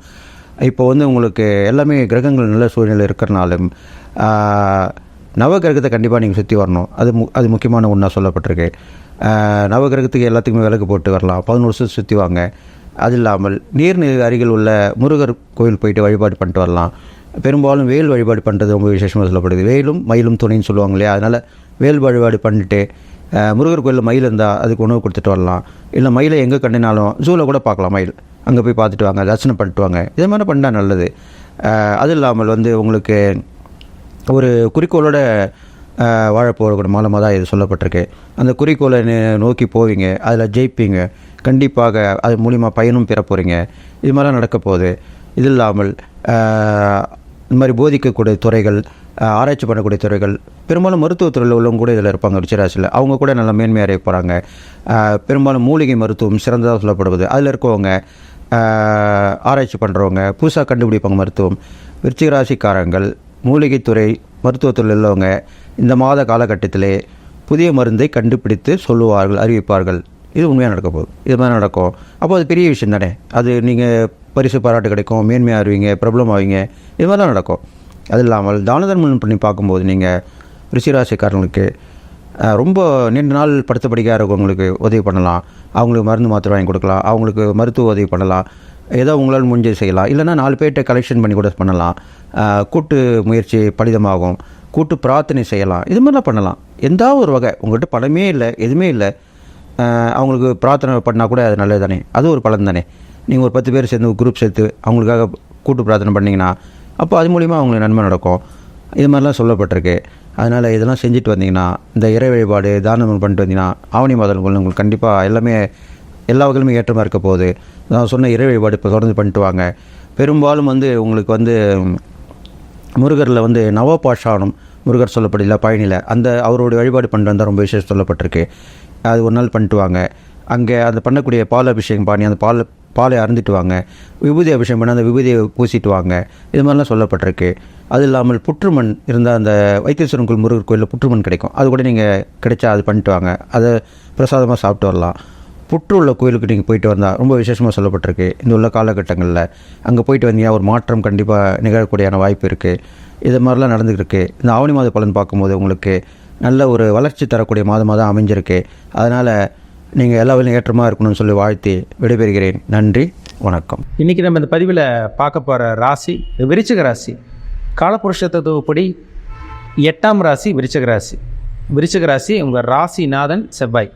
இப்போ உங்களுக்கு எல்லாமே கிரகங்கள் நல்ல சூழ்நிலை இருக்கிறனாலும் நவகிரகத்தை கண்டிப்பாக நீங்கள் சுற்றி வரணும். அது முக்கியமான ஒன்றா சொல்லப்பட்டிருக்கு. நவகிரகத்துக்கு எல்லாத்துக்குமே விளக்கு போட்டு வரலாம், 11 வருஷம் சுற்றி வாங்க. அது இல்லாமல் நீர்நிலை அருகில் உள்ள முருகர் கோயில் போயிட்டு வழிபாடு பண்ணிட்டு வரலாம். பெரும்பாலும் வேல் வழிபாடு பண்ணுறது ரொம்ப விசேஷமாக சொல்லப்படுது. வேலும் மயிலும் துணைன்னு சொல்லுவாங்க இல்லையா, அதனால் வேல் வழிபாடு பண்ணிட்டு முருகர் கோயிலில் மயில் இருந்தால் அதுக்கு உணவு கொடுத்துட்டு வரலாம். இல்லை மயிலை எங்கே கண்டினாலும் ஜூவில் கூட பார்க்கலாம், மயில் அங்கே போய் பார்த்துட்டு வாங்க, தரிசனம் பண்ணிட்டு வாங்க. இது மாதிரி பண்ணால் நல்லது. அது இல்லாமல் உங்களுக்கு ஒரு குறிக்கோளோட வாழப்போகிற மாதமாக தான் இது சொல்லப்பட்டிருக்கு. அந்த குறிக்கோளை நோக்கி போவீங்க, அதில் ஜெயிப்பீங்க, கண்டிப்பாக அது மூலிமா பயனும் பெற போகிறீங்க. இது மாதிரிலாம் நடக்க போகுது. இது இல்லாமல் இந்த மாதிரி போதிக்கக்கூடிய துறைகள், ஆராய்ச்சி பண்ணக்கூடிய துறைகள், பெரும்பாலும் மருத்துவத்துறையில் உள்ளவங்க கூட இதில் இருப்பாங்க விருச்சிக ராசியில். அவங்க கூட நல்லா மேன்மையாக போகிறாங்க. பெரும்பாலும் மூலிகை மருத்துவம் சிறந்ததாக சொல்லப்படுவது. அதில் இருக்கவங்க ஆராய்ச்சி பண்ணுறவங்க, புதுசாக கண்டுபிடிப்பாங்க மருத்துவம். விருச்சிக ராசிக்காரங்கள் மூலிகைத்துறை மருத்துவத்துறையில் உள்ளவங்க இந்த மாத காலகட்டத்திலே புதிய மருந்தை கண்டுபிடித்து சொல்லுவார்கள், அறிவிப்பார்கள். இது உண்மையாக நடக்க போகுது. இது மாதிரி நடக்கும். அப்போ அது பெரிய விஷயம் தானே. அது நீங்கள் பரிசு பாராட்டு கிடைக்கும், மேன்மையாக ஆவீங்க, பிரபலம் ஆவீங்க, இது மாதிரிலாம் நடக்கும். அது இல்லாமல் தான தர்மம் பண்ணி பார்க்கும்போது நீங்கள் ரிஷிராசிக்காரங்களுக்கு ரொம்ப நீண்ட நாள் படுத்த படிக்காக இருக்கவங்களுக்கு உதவி பண்ணலாம், அவங்களுக்கு மருந்து மாத்திரை வாங்கி கொடுக்கலாம், அவங்களுக்கு மருத்துவ உதவி பண்ணலாம், ஏதோ உங்களால் முடிஞ்சது செய்யலாம். இல்லைனா 4 பேர்கிட்ட கலெக்ஷன் பண்ணி கூட பண்ணலாம். கூட்டு முயற்சி பலிதமாகும், கூட்டு பிரார்த்தனை செய்யலாம், இது மாதிரிலாம் பண்ணலாம். எந்த ஒரு வகை உங்கள்கிட்ட பணமே இல்லை, எதுவுமே இல்லை, அவங்களுக்கு பிரார்த்தனை பண்ணால் கூட அது நல்லது தானே, அது ஒரு பலன் தானே. நீங்கள் ஒரு 10 பேர் சேர்ந்து ஒரு குரூப் சேர்த்து அவங்களுக்காக கூட்டு பிரார்த்தனை பண்ணிங்கன்னா அப்போ அது மூலிமா அவங்களுக்கு நன்மை நடக்கும். இது மாதிரிலாம் சொல்லப்பட்டிருக்கு. அதனால் இதெல்லாம் செஞ்சுட்டு வந்தீங்கன்னா, இந்த இறை வழிபாடு தானம் பண்ணிட்டு வந்தீங்கன்னா ஆவணி மாதம் உங்களுக்கு கண்டிப்பாக எல்லாமே எல்லா வகையிலுமே ஏற்றமாக இருக்க போகுது. நான் சொன்ன இறை வழிபாடு இப்போ தொடர்ந்து பண்ணிட்டு வாங்க. பெரும்பாலும் உங்களுக்கு முருகரில் நவபாஷானம் முருகர் சொல்லப்படல பழனியில் அந்த அவருடைய வழிபாடு பண்ணிட்டு வந்தால் ரொம்ப விசேஷம் சொல்லப்பட்டிருக்கு. அது ஒரு நாள் பண்ணிட்டு வாங்க. அங்கே அந்த பண்ணக்கூடிய பால் அபிஷேகம் பண்ணி அந்த பாலை அருந்துட்டு வாங்க. விபூதி அபிஷேகம் பண்ணி அந்த விபூதியை பூசிட்டு வாங்க. இது மாதிரிலாம் சொல்லப்பட்டிருக்கு. அது இல்லாமல் புற்றுமண் இருந்தால் அந்த வைத்தீஸ்வரன் கோயில் முருகர் கோயிலில் புற்றுமண் கிடைக்கும், அது கூட நீங்கள் கிடைச்சா அது பண்ணிட்டு வாங்க, அதை பிரசாதமாக சாப்பிட்டு வரலாம். புற்று உள்ள கோயிலுக்கு நீங்கள் போயிட்டு வந்தால் ரொம்ப விசேஷமாக சொல்லப்பட்டிருக்கு. இந்த உள்ள காலகட்டங்களில் அங்கே போயிட்டு வந்தீங்கன்னா ஒரு மாற்றம் கண்டிப்பாக நிகழக்கூடியான வாய்ப்பு இருக்குது. இது மாதிரிலாம் நடந்துகிட்டு. இந்த ஆவணி மாத பலன் பார்க்கும்போது உங்களுக்கு நல்ல ஒரு வளர்ச்சி தரக்கூடிய மாதமாக தான் அமைஞ்சிருக்கு. அதனால் நீங்கள் எல்லா வகையிலும் ஏற்றமாக இருக்கணும்னு சொல்லி வாழ்த்தி விடைபெறுகிறேன். நன்றி, வணக்கம். இன்றைக்கி நம்ம இந்த பதிவில் பார்க்க போகிற ராசி விருச்சிக ராசி. காலபுருஷ தத்துவப்படி 8ஆம் ராசி விருச்சிக ராசி. விருச்சிக ராசி உங்கள் ராசிநாதன் செவ்வாய்.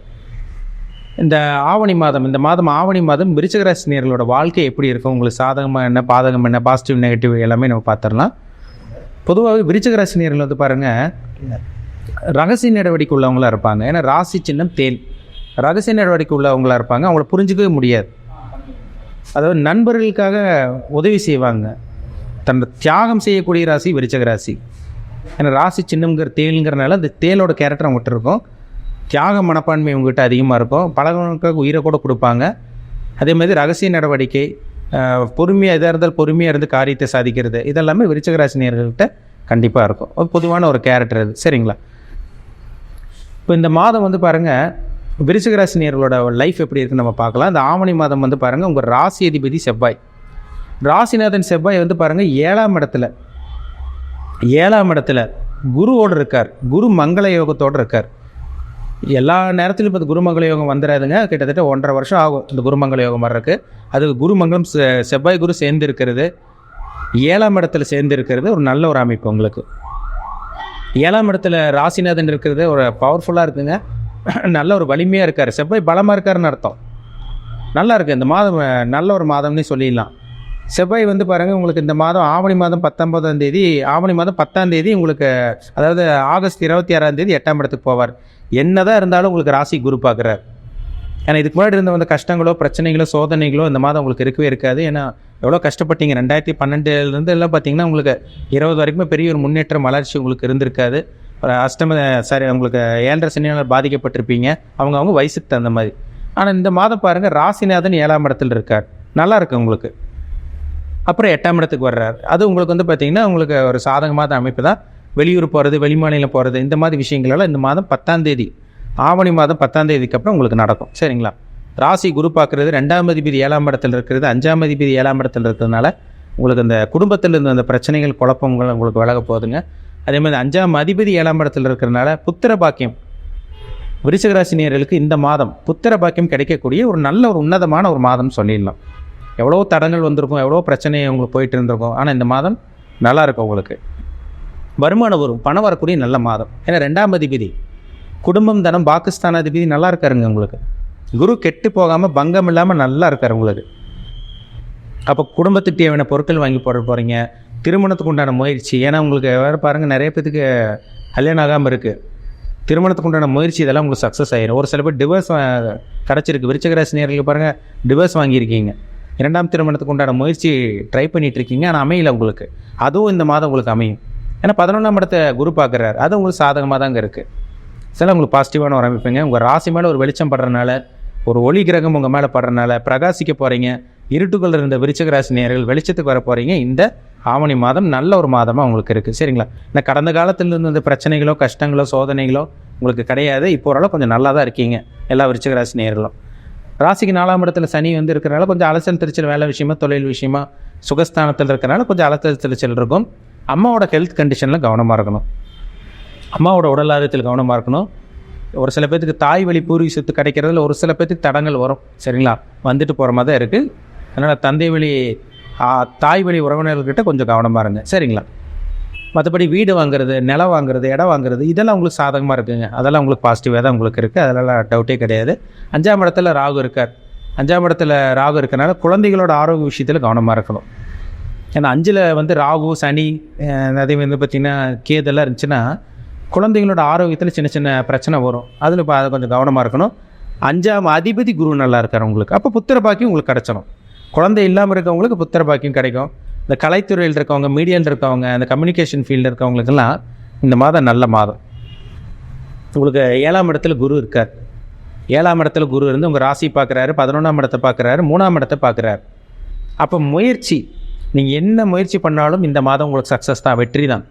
இந்த ஆவணி மாதம், இந்த மாதம் ஆவணி மாதம் விருச்சிக ராசி நேயர்களோட வாழ்க்கை எப்படி இருக்கும், உங்களுக்கு சாதகமாக என்ன, பாதகம் என்ன, பாசிட்டிவ் நெகட்டிவ் எல்லாமே நம்ம பார்த்துடலாம். பொதுவாகவே விருச்சிக ராசி நேயர்கள் பாருங்கள், ரகசிய நடவடிக்கை உள்ளவங்களாக இருப்பாங்க. ஏன்னா ராசி சின்னம் தேல். ரகசிய நடவடிக்கை உள்ளவங்களாக இருப்பாங்க. அவங்கள புரிஞ்சிக்கவே முடியாது. அதாவது நண்பர்களுக்காக உதவி செய்வாங்க. தன்னை தியாகம் செய்யக்கூடிய ராசி விருச்சிக ராசி. ஏன்னா ராசி சின்னம்ங்கிற தேலுங்கிறனால அந்த தேலோட கேரக்டர் அவங்ககிட்ட இருக்கும். தியாக மனப்பான்மை உங்ககிட்ட அதிகமாக இருக்கும். பழகிறவங்களுக்காக உயிரை கூட கொடுப்பாங்க. அதே மாதிரி ரகசிய நடவடிக்கை, பொறுமையாக எதாக இருந்தாலும் பொறுமையாக இருந்து காரியத்தை சாதிக்கிறது, இதெல்லாமே விருச்சிக ராசி நேயர்கள்கிட்ட கண்டிப்பாக இருக்கும். ஒரு பொதுவான ஒரு கேரக்டர் அது. சரிங்களா? இப்போ இந்த மாதம் பாருங்கள், விருச்சிக ராசி நேயர்களோட லைஃப் எப்படி இருக்குன்னு நம்ம பார்க்கலாம். இந்த ஆவணி மாதம் பாருங்கள், உங்கள் ராசி அதிபதி செவ்வாய், ராசிநாதன் செவ்வாய் பாருங்கள் 7ஆம் இடத்துல, 7ஆம் இடத்துல குருவோடு இருக்கார். குரு மங்கள யோகத்தோடு இருக்கார். எல்லா நேரத்திலும் இப்போ குருமங்கள யோகம் வந்துடாதுங்க. கிட்டத்தட்ட 1.5 வருஷம் ஆகும் இந்த குருமங்கள யோகம் வர்றதுக்கு. அது குருமங்கலம் செவ்வாய் குரு சேர்ந்து இருக்கிறது, 7ஆம் இடத்துல சேர்ந்து இருக்கிறது ஒரு நல்ல ஒரு அமைப்பு. உங்களுக்கு 7ஆம் இடத்துல ராசிநாதன் இருக்கிறது ஒரு பவர்ஃபுல்லாக இருக்குங்க. நல்ல ஒரு வலிமையாக இருக்கார். செவ்வாய் பலமாக இருக்காருன்னு அர்த்தம். நல்லா இருக்குது இந்த மாதம், நல்ல ஒரு மாதம்னே சொல்லிடலாம். செவ்வாய் பாருங்கள், உங்களுக்கு இந்த மாதம் ஆவணி மாதம் 19ஆம் தேதி, ஆவணி மாதம் 10ஆம் தேதி உங்களுக்கு, அதாவது ஆகஸ்ட் 26ஆம் தேதி 8ஆம் இடத்துக்கு போவார். என்னதான் இருந்தாலும் உங்களுக்கு ராசி குரு பார்க்குறார். ஏன்னா இதுக்கு முன்னாடி இருந்த கஷ்டங்களோ பிரச்சனைகளோ சோதனைகளோ இந்த மாதம் உங்களுக்கு இருக்கவே இருக்காது. ஏன்னா எவ்வளோ கஷ்டப்பட்டீங்க 2012 எல்லாம் பார்த்தீங்கன்னா உங்களுக்கு 20 வரைக்குமே பெரிய ஒரு முன்னேற்றம் வளர்ச்சி உங்களுக்கு இருந்திருக்காது. ஒரு உங்களுக்கு 7.5 சனியால் பாதிக்கப்பட்டிருப்பீங்க, அவங்க வயசுக்கு தகுந்த மாதிரி. ஆனால் இந்த மாதம் பாருங்கள், ராசிநாதன் 7ஆம் இடத்துல இருக்கார். நல்லா இருக்கு உங்களுக்கு. அப்புறம் 8ஆம் இடத்துக்கு வர்றார். அது உங்களுக்கு பார்த்தீங்கன்னா உங்களுக்கு ஒரு சாதகமான அமைப்பு தான். வெளியூர் போகிறது, வெளிமாநிலம் போகிறது, இந்த மாதிரி விஷயங்களெல்லாம் இந்த மாதம் 10ஆம் தேதி, ஆவணி மாதம் 10ஆம் தேதிக்கு அப்புறம் உங்களுக்கு நடக்கும். சரிங்களா? ராசி குரு பார்க்குறது, 2ஆம் அதிபதி 7ஆம் இடத்துல இருக்கிறது, 5ஆம் அதிபதி 7ஆம் இடத்துல இருக்கிறதுனால உங்களுக்கு அந்த குடும்பத்தில் இருந்த அந்த பிரச்சனைகள் குழப்பங்கள் உங்களுக்கு விலக போகுதுங்க. அதே மாதிரி 5ஆம் அதிபதி 7ஆம் இடத்துல இருக்கிறதுனால புத்திர பாக்கியம், விருச்சிக ராசி நேயர்களுக்கு இந்த மாதம் புத்திர பாக்கியம் கிடைக்கக்கூடிய ஒரு நல்ல ஒரு உன்னதமான ஒரு மாதம் சொல்லிடலாம். எவ்வளோ தடங்கள் வந்திருக்கும், எவ்வளோ பிரச்சனை உங்களுக்கு போயிட்டு இருந்திருக்கும். ஆனால் இந்த மாதம் நல்லா இருக்கும். உங்களுக்கு வருமானம் வரும், பணம் வரக்கூடிய நல்ல மாதம். ஏன்னா 2ஆம் அதிபதி குடும்பம் தனம் பாகிஸ்தான் அதிபதி நல்லா இருக்காருங்க. உங்களுக்கு குரு கெட்டு போகாமல் பங்கம் இல்லாமல் நல்லா இருக்கார் உங்களுக்கு. அப்போ குடும்பத்துக்கு தேவையான பொருட்கள் வாங்கி போகிறீங்க. திருமணத்துக்கு உண்டான முயற்சி, ஏன்னா உங்களுக்கு வேறு பாருங்கள் நிறைய பேத்துக்கு கல்யாணம் ஆகாமல் இருக்குது. திருமணத்துக்கு உண்டான முயற்சி இதெல்லாம் உங்களுக்கு சக்ஸஸ் ஆகிடும். ஒரு சில பேர் டிவோர்ஸ் கிடச்சிருக்கு. விருச்சிக ராசி நேயர்களுக்கு பாருங்கள், டிவோர்ஸ் வாங்கியிருக்கீங்க. 2ஆம் திருமணத்துக்கு உண்டான முயற்சி ட்ரை பண்ணிகிட்டு இருக்கீங்க, ஆனால் அமையல உங்களுக்கு. அதுவும் இந்த மாதம் உங்களுக்கு அமையும். ஏன்னா 11ஆம் இடத்தை குரு பார்க்குறாரு. அது உங்களுக்கு சாதகமாக தாங்க இருக்குது. சில உங்களுக்கு பாசிட்டிவான ஒரு அமைப்புங்க. உங்கள் ராசி மேலே ஒரு வெளிச்சம் படுறதுனால, ஒரு ஒளி கிரகம் உங்கள் மேலே படுறதுனால பிரகாசிக்க போகிறீங்க. இருட்டுக்குள்ள இருந்த விருச்சிக ராசி நேயர்கள் வெளிச்சத்துக்கு வர போகிறீங்க. இந்த ஆவணி மாதம் நல்ல ஒரு மாதமாக உங்களுக்கு இருக்குது. சரிங்களா? ஏன்னா கடந்த காலத்தில் இருந்த இந்த பிரச்சனைகளோ கஷ்டங்களோ சோதனைகளோ உங்களுக்கு கிடையாது. இப்போ ஓரளவு கொஞ்சம் நல்லா தான் இருக்கீங்க எல்லா விருச்சிக ராசி நேயர்களும். ராசிக்கு 4ஆம் இடத்துல சனி வந்து இருக்கிறனால கொஞ்சம் அலைச்சல் திருச்சல், வேலை விஷயமா தொழில் விஷயமா சுகஸ்தானத்தில் இருக்கிறனால கொஞ்சம் அலைச்சல் திருச்சல் இருக்கும். அம்மாவோட ஹெல்த் கண்டிஷனில் கவனமாக இருக்கணும். அம்மாவோட உடல் ஆரோக்கியத்தில் கவனமாக இருக்கணும். ஒரு சில பேர்த்துக்கு தாய் வழி பூர்வீக சொத்து கிடைக்கிறதுல ஒரு சில பேர்த்துக்கு தடங்கள் வரும். சரிங்களா, வந்துட்டு போகிற மாதிரி தான் இருக்குது. அதனால் தந்தை வழி தாய் வழி உறவினர்கள்கிட்ட கொஞ்சம் கவனமாக இருங்க. சரிங்களா. மற்றபடி வீடு வாங்குறது, நிலம் வாங்குறது, இடம் வாங்குறது இதெல்லாம் உங்களுக்கு சாதகமாக இருக்குங்க. அதெல்லாம் உங்களுக்கு பாசிட்டிவாக தான் உங்களுக்கு இருக்குது. அதெல்லாம் டவுட்டே கிடையாது. 5ஆம் இடத்துல ராகு இருக்கார். 5ஆம் இடத்துல ராகு இருக்கனால குழந்தைகளோட ஆரோக்கிய விஷயத்தில் கவனமாக இருக்கணும். ஏன்னா 5ல் வந்து ராகு, சனி, அதே வந்து பார்த்திங்கன்னா கேதெல்லாம் இருந்துச்சுன்னா குழந்தைகளோட ஆரோக்கியத்தில் சின்ன சின்ன பிரச்சனை வரும். அதில் அதை கொஞ்சம் கவனமாக இருக்கணும். 5ஆம் அதிபதி குரு நல்லா இருக்கார் உங்களுக்கு. அப்போ புத்திர பாக்கியம் உங்களுக்கு கிடச்சிடும். குழந்தை இல்லாமல் இருக்கவங்களுக்கு புத்திர பாக்கியம் கிடைக்கும். இந்த கலைத்துறையில் இருக்கவங்க, மீடியாவில் இருக்கவங்க, இந்த கம்யூனிகேஷன் ஃபீல்டில் இருக்கவங்களுக்கெல்லாம் இந்த மாதம் நல்ல மாதம். உங்களுக்கு 7ஆம் இடத்துல குரு இருக்கார். 7ஆம் இடத்துல குரு இருந்து உங்கள் ராசி பார்க்குறாரு, 11ஆம் இடத்தை பார்க்குறாரு, 3ஆம் இடத்தை பார்க்குறாரு. அப்போ முயற்சி, நீங்கள் என்ன முயற்சி பண்ணாலும் இந்த மாதம் உங்களுக்கு சக்ஸஸ் தான், வெற்றி தான்.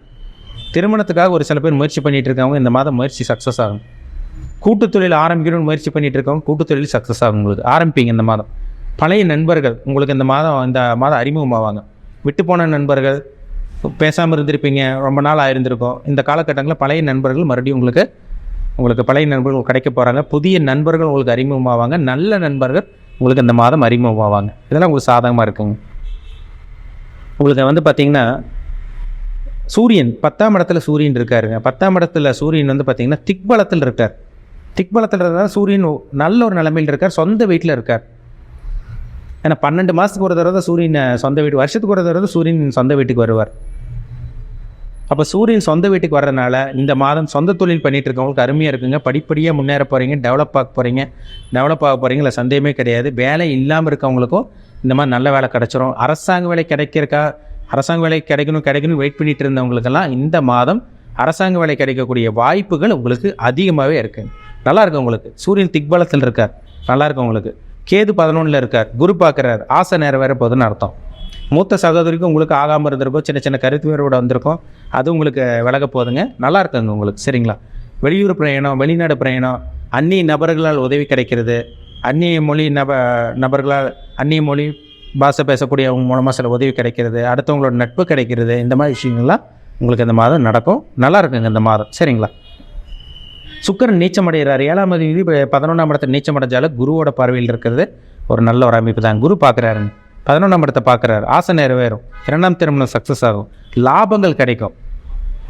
திருமணத்துக்காக ஒரு சில பேர் முயற்சி பண்ணிகிட்டு இருக்கவங்க இந்த மாதம் முயற்சி சக்ஸஸ் ஆகும். கூட்டுத்தொழில் ஆரம்பிக்கணும்னு முயற்சி பண்ணிகிட்டு இருக்கவங்க கூட்டுத்தொழில் சக்ஸஸ் ஆகும். உங்களுக்கு ஆரம்பிப்பீங்க இந்த மாதம். பழைய நண்பர்கள் உங்களுக்கு இந்த மாதம் அறிமுகமாவாங்க. விட்டு போன நண்பர்கள், பேசாமல் இருந்திருப்பீங்க, ரொம்ப நாள் ஆயிருந்திருக்கும். இந்த காலகட்டங்களில் பழைய நண்பர்கள் மறுபடியும் உங்களுக்கு பழைய நண்பர்கள் கிடைக்க போகிறாங்க. புதிய நண்பர்கள் உங்களுக்கு அறிமுகமாவாங்க. நல்ல நண்பர்கள் உங்களுக்கு இந்த மாதம் அறிமுகமாவாங்க. இதெல்லாம் உங்களுக்கு சாதகமாக இருக்குங்க. உங்களுக்கு வந்து பார்த்திங்கன்னா சூரியன் 10ஆம் இடத்துல சூரியன் இருக்காருங்க. 10ஆம் இடத்துல சூரியன் வந்து பார்த்திங்கன்னா திக்பலத்தில் இருக்கார். திக்பலத்தில் இருந்தால் சூரியன் நல்ல ஒரு நிலைமையில் இருக்கார், சொந்த வீட்டில் இருக்கார். ஏன்னா 12 மாதத்துக்கு ஒரு தடவை தான் சூரியன் சொந்த வீட்டு, வருஷத்துக்கு ஒரு தடவை சூரியன் சொந்த வீட்டுக்கு வருவார். அப்போ சூரியன் சொந்த வீட்டுக்கு வர்றதுனால இந்த மாதம் சொந்த தொழில் பண்ணிகிட்டு இருக்கவங்களுக்கு அருமையாக இருக்குங்க. படிப்படியாக முன்னேற போகிறீங்க, டெவலப் ஆக போகிறீங்க. இல்லை சந்தேகமே கிடையாது. வேலை இல்லாமல் இருக்கவங்களுக்கும் இந்த மாதிரி நல்ல வேலை கிடச்சிரும். அரசாங்க வேலை கிடைக்கணும் வெயிட் பண்ணிட்டு இருந்தவங்களுக்கெல்லாம் இந்த மாதம் அரசாங்க வேலை கிடைக்கக்கூடிய வாய்ப்புகள் உங்களுக்கு அதிகமாகவே இருக்குங்க. நல்லா இருக்கு உங்களுக்கு. சூரியன் திக்பலத்தில் இருக்கார், நல்லா இருக்கு உங்களுக்கு. கேது 11ல் இருக்கார், குரு பார்க்குறார், ஆசை நிறைவேற போகுதுன்னு அர்த்தம். மூத்த சகோதரிக்கும் உங்களுக்கு ஆகாமல் இருந்திருக்கும், சின்ன சின்ன கருத்து வேறுபாடு வந்திருக்கும், அது உங்களுக்கு விலக போகுதுங்க. நல்லா இருக்குங்க உங்களுக்கு. சரிங்களா. வெளியூர் பிரயாணம், வெளிநாடு பிரயாணம், அந்நிய நபர்களால் உதவி கிடைக்கிறது, அந்நிய மொழி நபர்களால் அந்நிய மொழி பாஷை பேசக்கூடியவங்க மூலமாக சில உதவி கிடைக்கிறது, அடுத்தவங்களோட நட்பு கிடைக்கிறது, இந்த மாதிரி விஷயங்கள்லாம் உங்களுக்கு இந்த மாதம் நடக்கும். நல்லா இருக்குங்க இந்த மாதம். சரிங்களா. சுக்கிரன் நீச்சமடைகிறார். 7ஆம் அதிபதி 11ஆம் இடத்துல நீச்சமடைஞ்சாலும் குருவோட பார்வையில் இருக்கிறது ஒரு நல்ல ஒரு அமைப்பு தான். குரு பார்க்குறாருங்க, 11ஆம் இடத்தை பார்க்குறாரு. ஆசை நிறைவேறும், 2ஆம் திருமணம் சக்ஸஸ் ஆகும், லாபங்கள் கிடைக்கும்,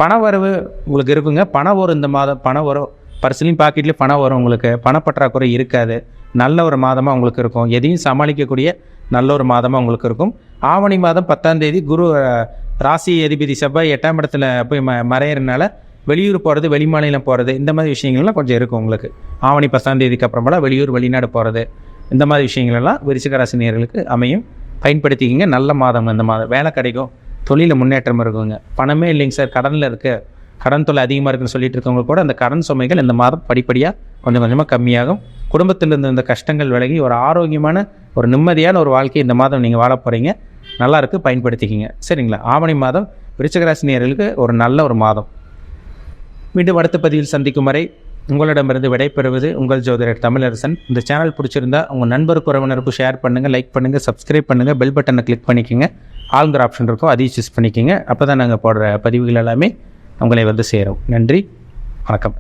பண வரவு உங்களுக்கு இருக்குங்க. பணம் வரும் இந்த மாதம், பணம் வரும், பர்சனலையும் பாக்கெட்லேயும் பணம் வரும். உங்களுக்கு பணப்பற்றாக்குறை இருக்காது. நல்ல ஒரு மாதமாக உங்களுக்கு இருக்கும். எதையும் சமாளிக்கக்கூடிய நல்ல ஒரு மாதமாக உங்களுக்கு இருக்கும். ஆவணி மாதம் 10ஆம் தேதி குரு ராசி அதிபதி செவ்வாய் 8ஆம் இடத்துல போய் மறையிறதுனால வெளியூர் போகிறது, வெளிமாநிலம் போகிறது, இந்த மாதிரி விஷயங்கள்லாம் கொஞ்சம் இருக்கும் உங்களுக்கு. ஆவணி 10ஆம் தேதிக்கு அப்புறமெல்லாம் வெளியூர் வெளிநாடு போகிறது, இந்த மாதிரி விஷயங்களெல்லாம் விருச்சிக ராசி நேயர்களுக்கு அமையும். பயன்படுத்திக்கிங்க. நல்ல மாதம் இந்த மாதம். வேலை கிடைக்கும், தொழிலில் முன்னேற்றம் இருக்குங்க. பணமே இல்லைங்க சார், கடனில் இருக்குது, கடன் தொல்லை அதிகமாக இருக்குன்னு சொல்லிட்டு இருக்கவங்க கூட அந்த கடன் சுமைகள் இந்த மாதம் படிப்படியாக கொஞ்சம் கொஞ்சமாக கம்மியாகும். குடும்பத்தில் இருந்த இந்த கஷ்டங்கள் விலகி ஒரு ஆரோக்கியமான ஒரு நிம்மதியான ஒரு வாழ்க்கை இந்த மாதம் நீங்கள் வாழ போகிறீங்க. நல்லா இருக்குது, பயன்படுத்திக்கிங்க. சரிங்களா. ஆவணி மாதம் விருச்சிக ராசி நேயர்களுக்கு ஒரு நல்ல ஒரு மாதம். மீண்டும் அடுத்த பதிவில் சந்திக்கும் வரை உங்களிடமிருந்து விடைபெறுவது உங்கள் ஜோதிடர் தமிழரசன். இந்த சேனல் பிடிச்சிருந்தா உங்கள் நண்பருக்கு உறவினருக்கு ஷேர் பண்ணுங்கள், லைக் பண்ணுங்கள், சப்ஸ்கிரைப் பண்ணுங்கள், பெல் பட்டனை கிளிக் பண்ணிக்கோங்க. ஆளுங்கிற ஆப்ஷன் இருக்கும், அதையும் சூஸ் பண்ணிக்கோங்க. அப்போ தான் நாங்கள் போடுற பதிவுகள் எல்லாமே உங்களை வந்து சேரும். நன்றி, வணக்கம்.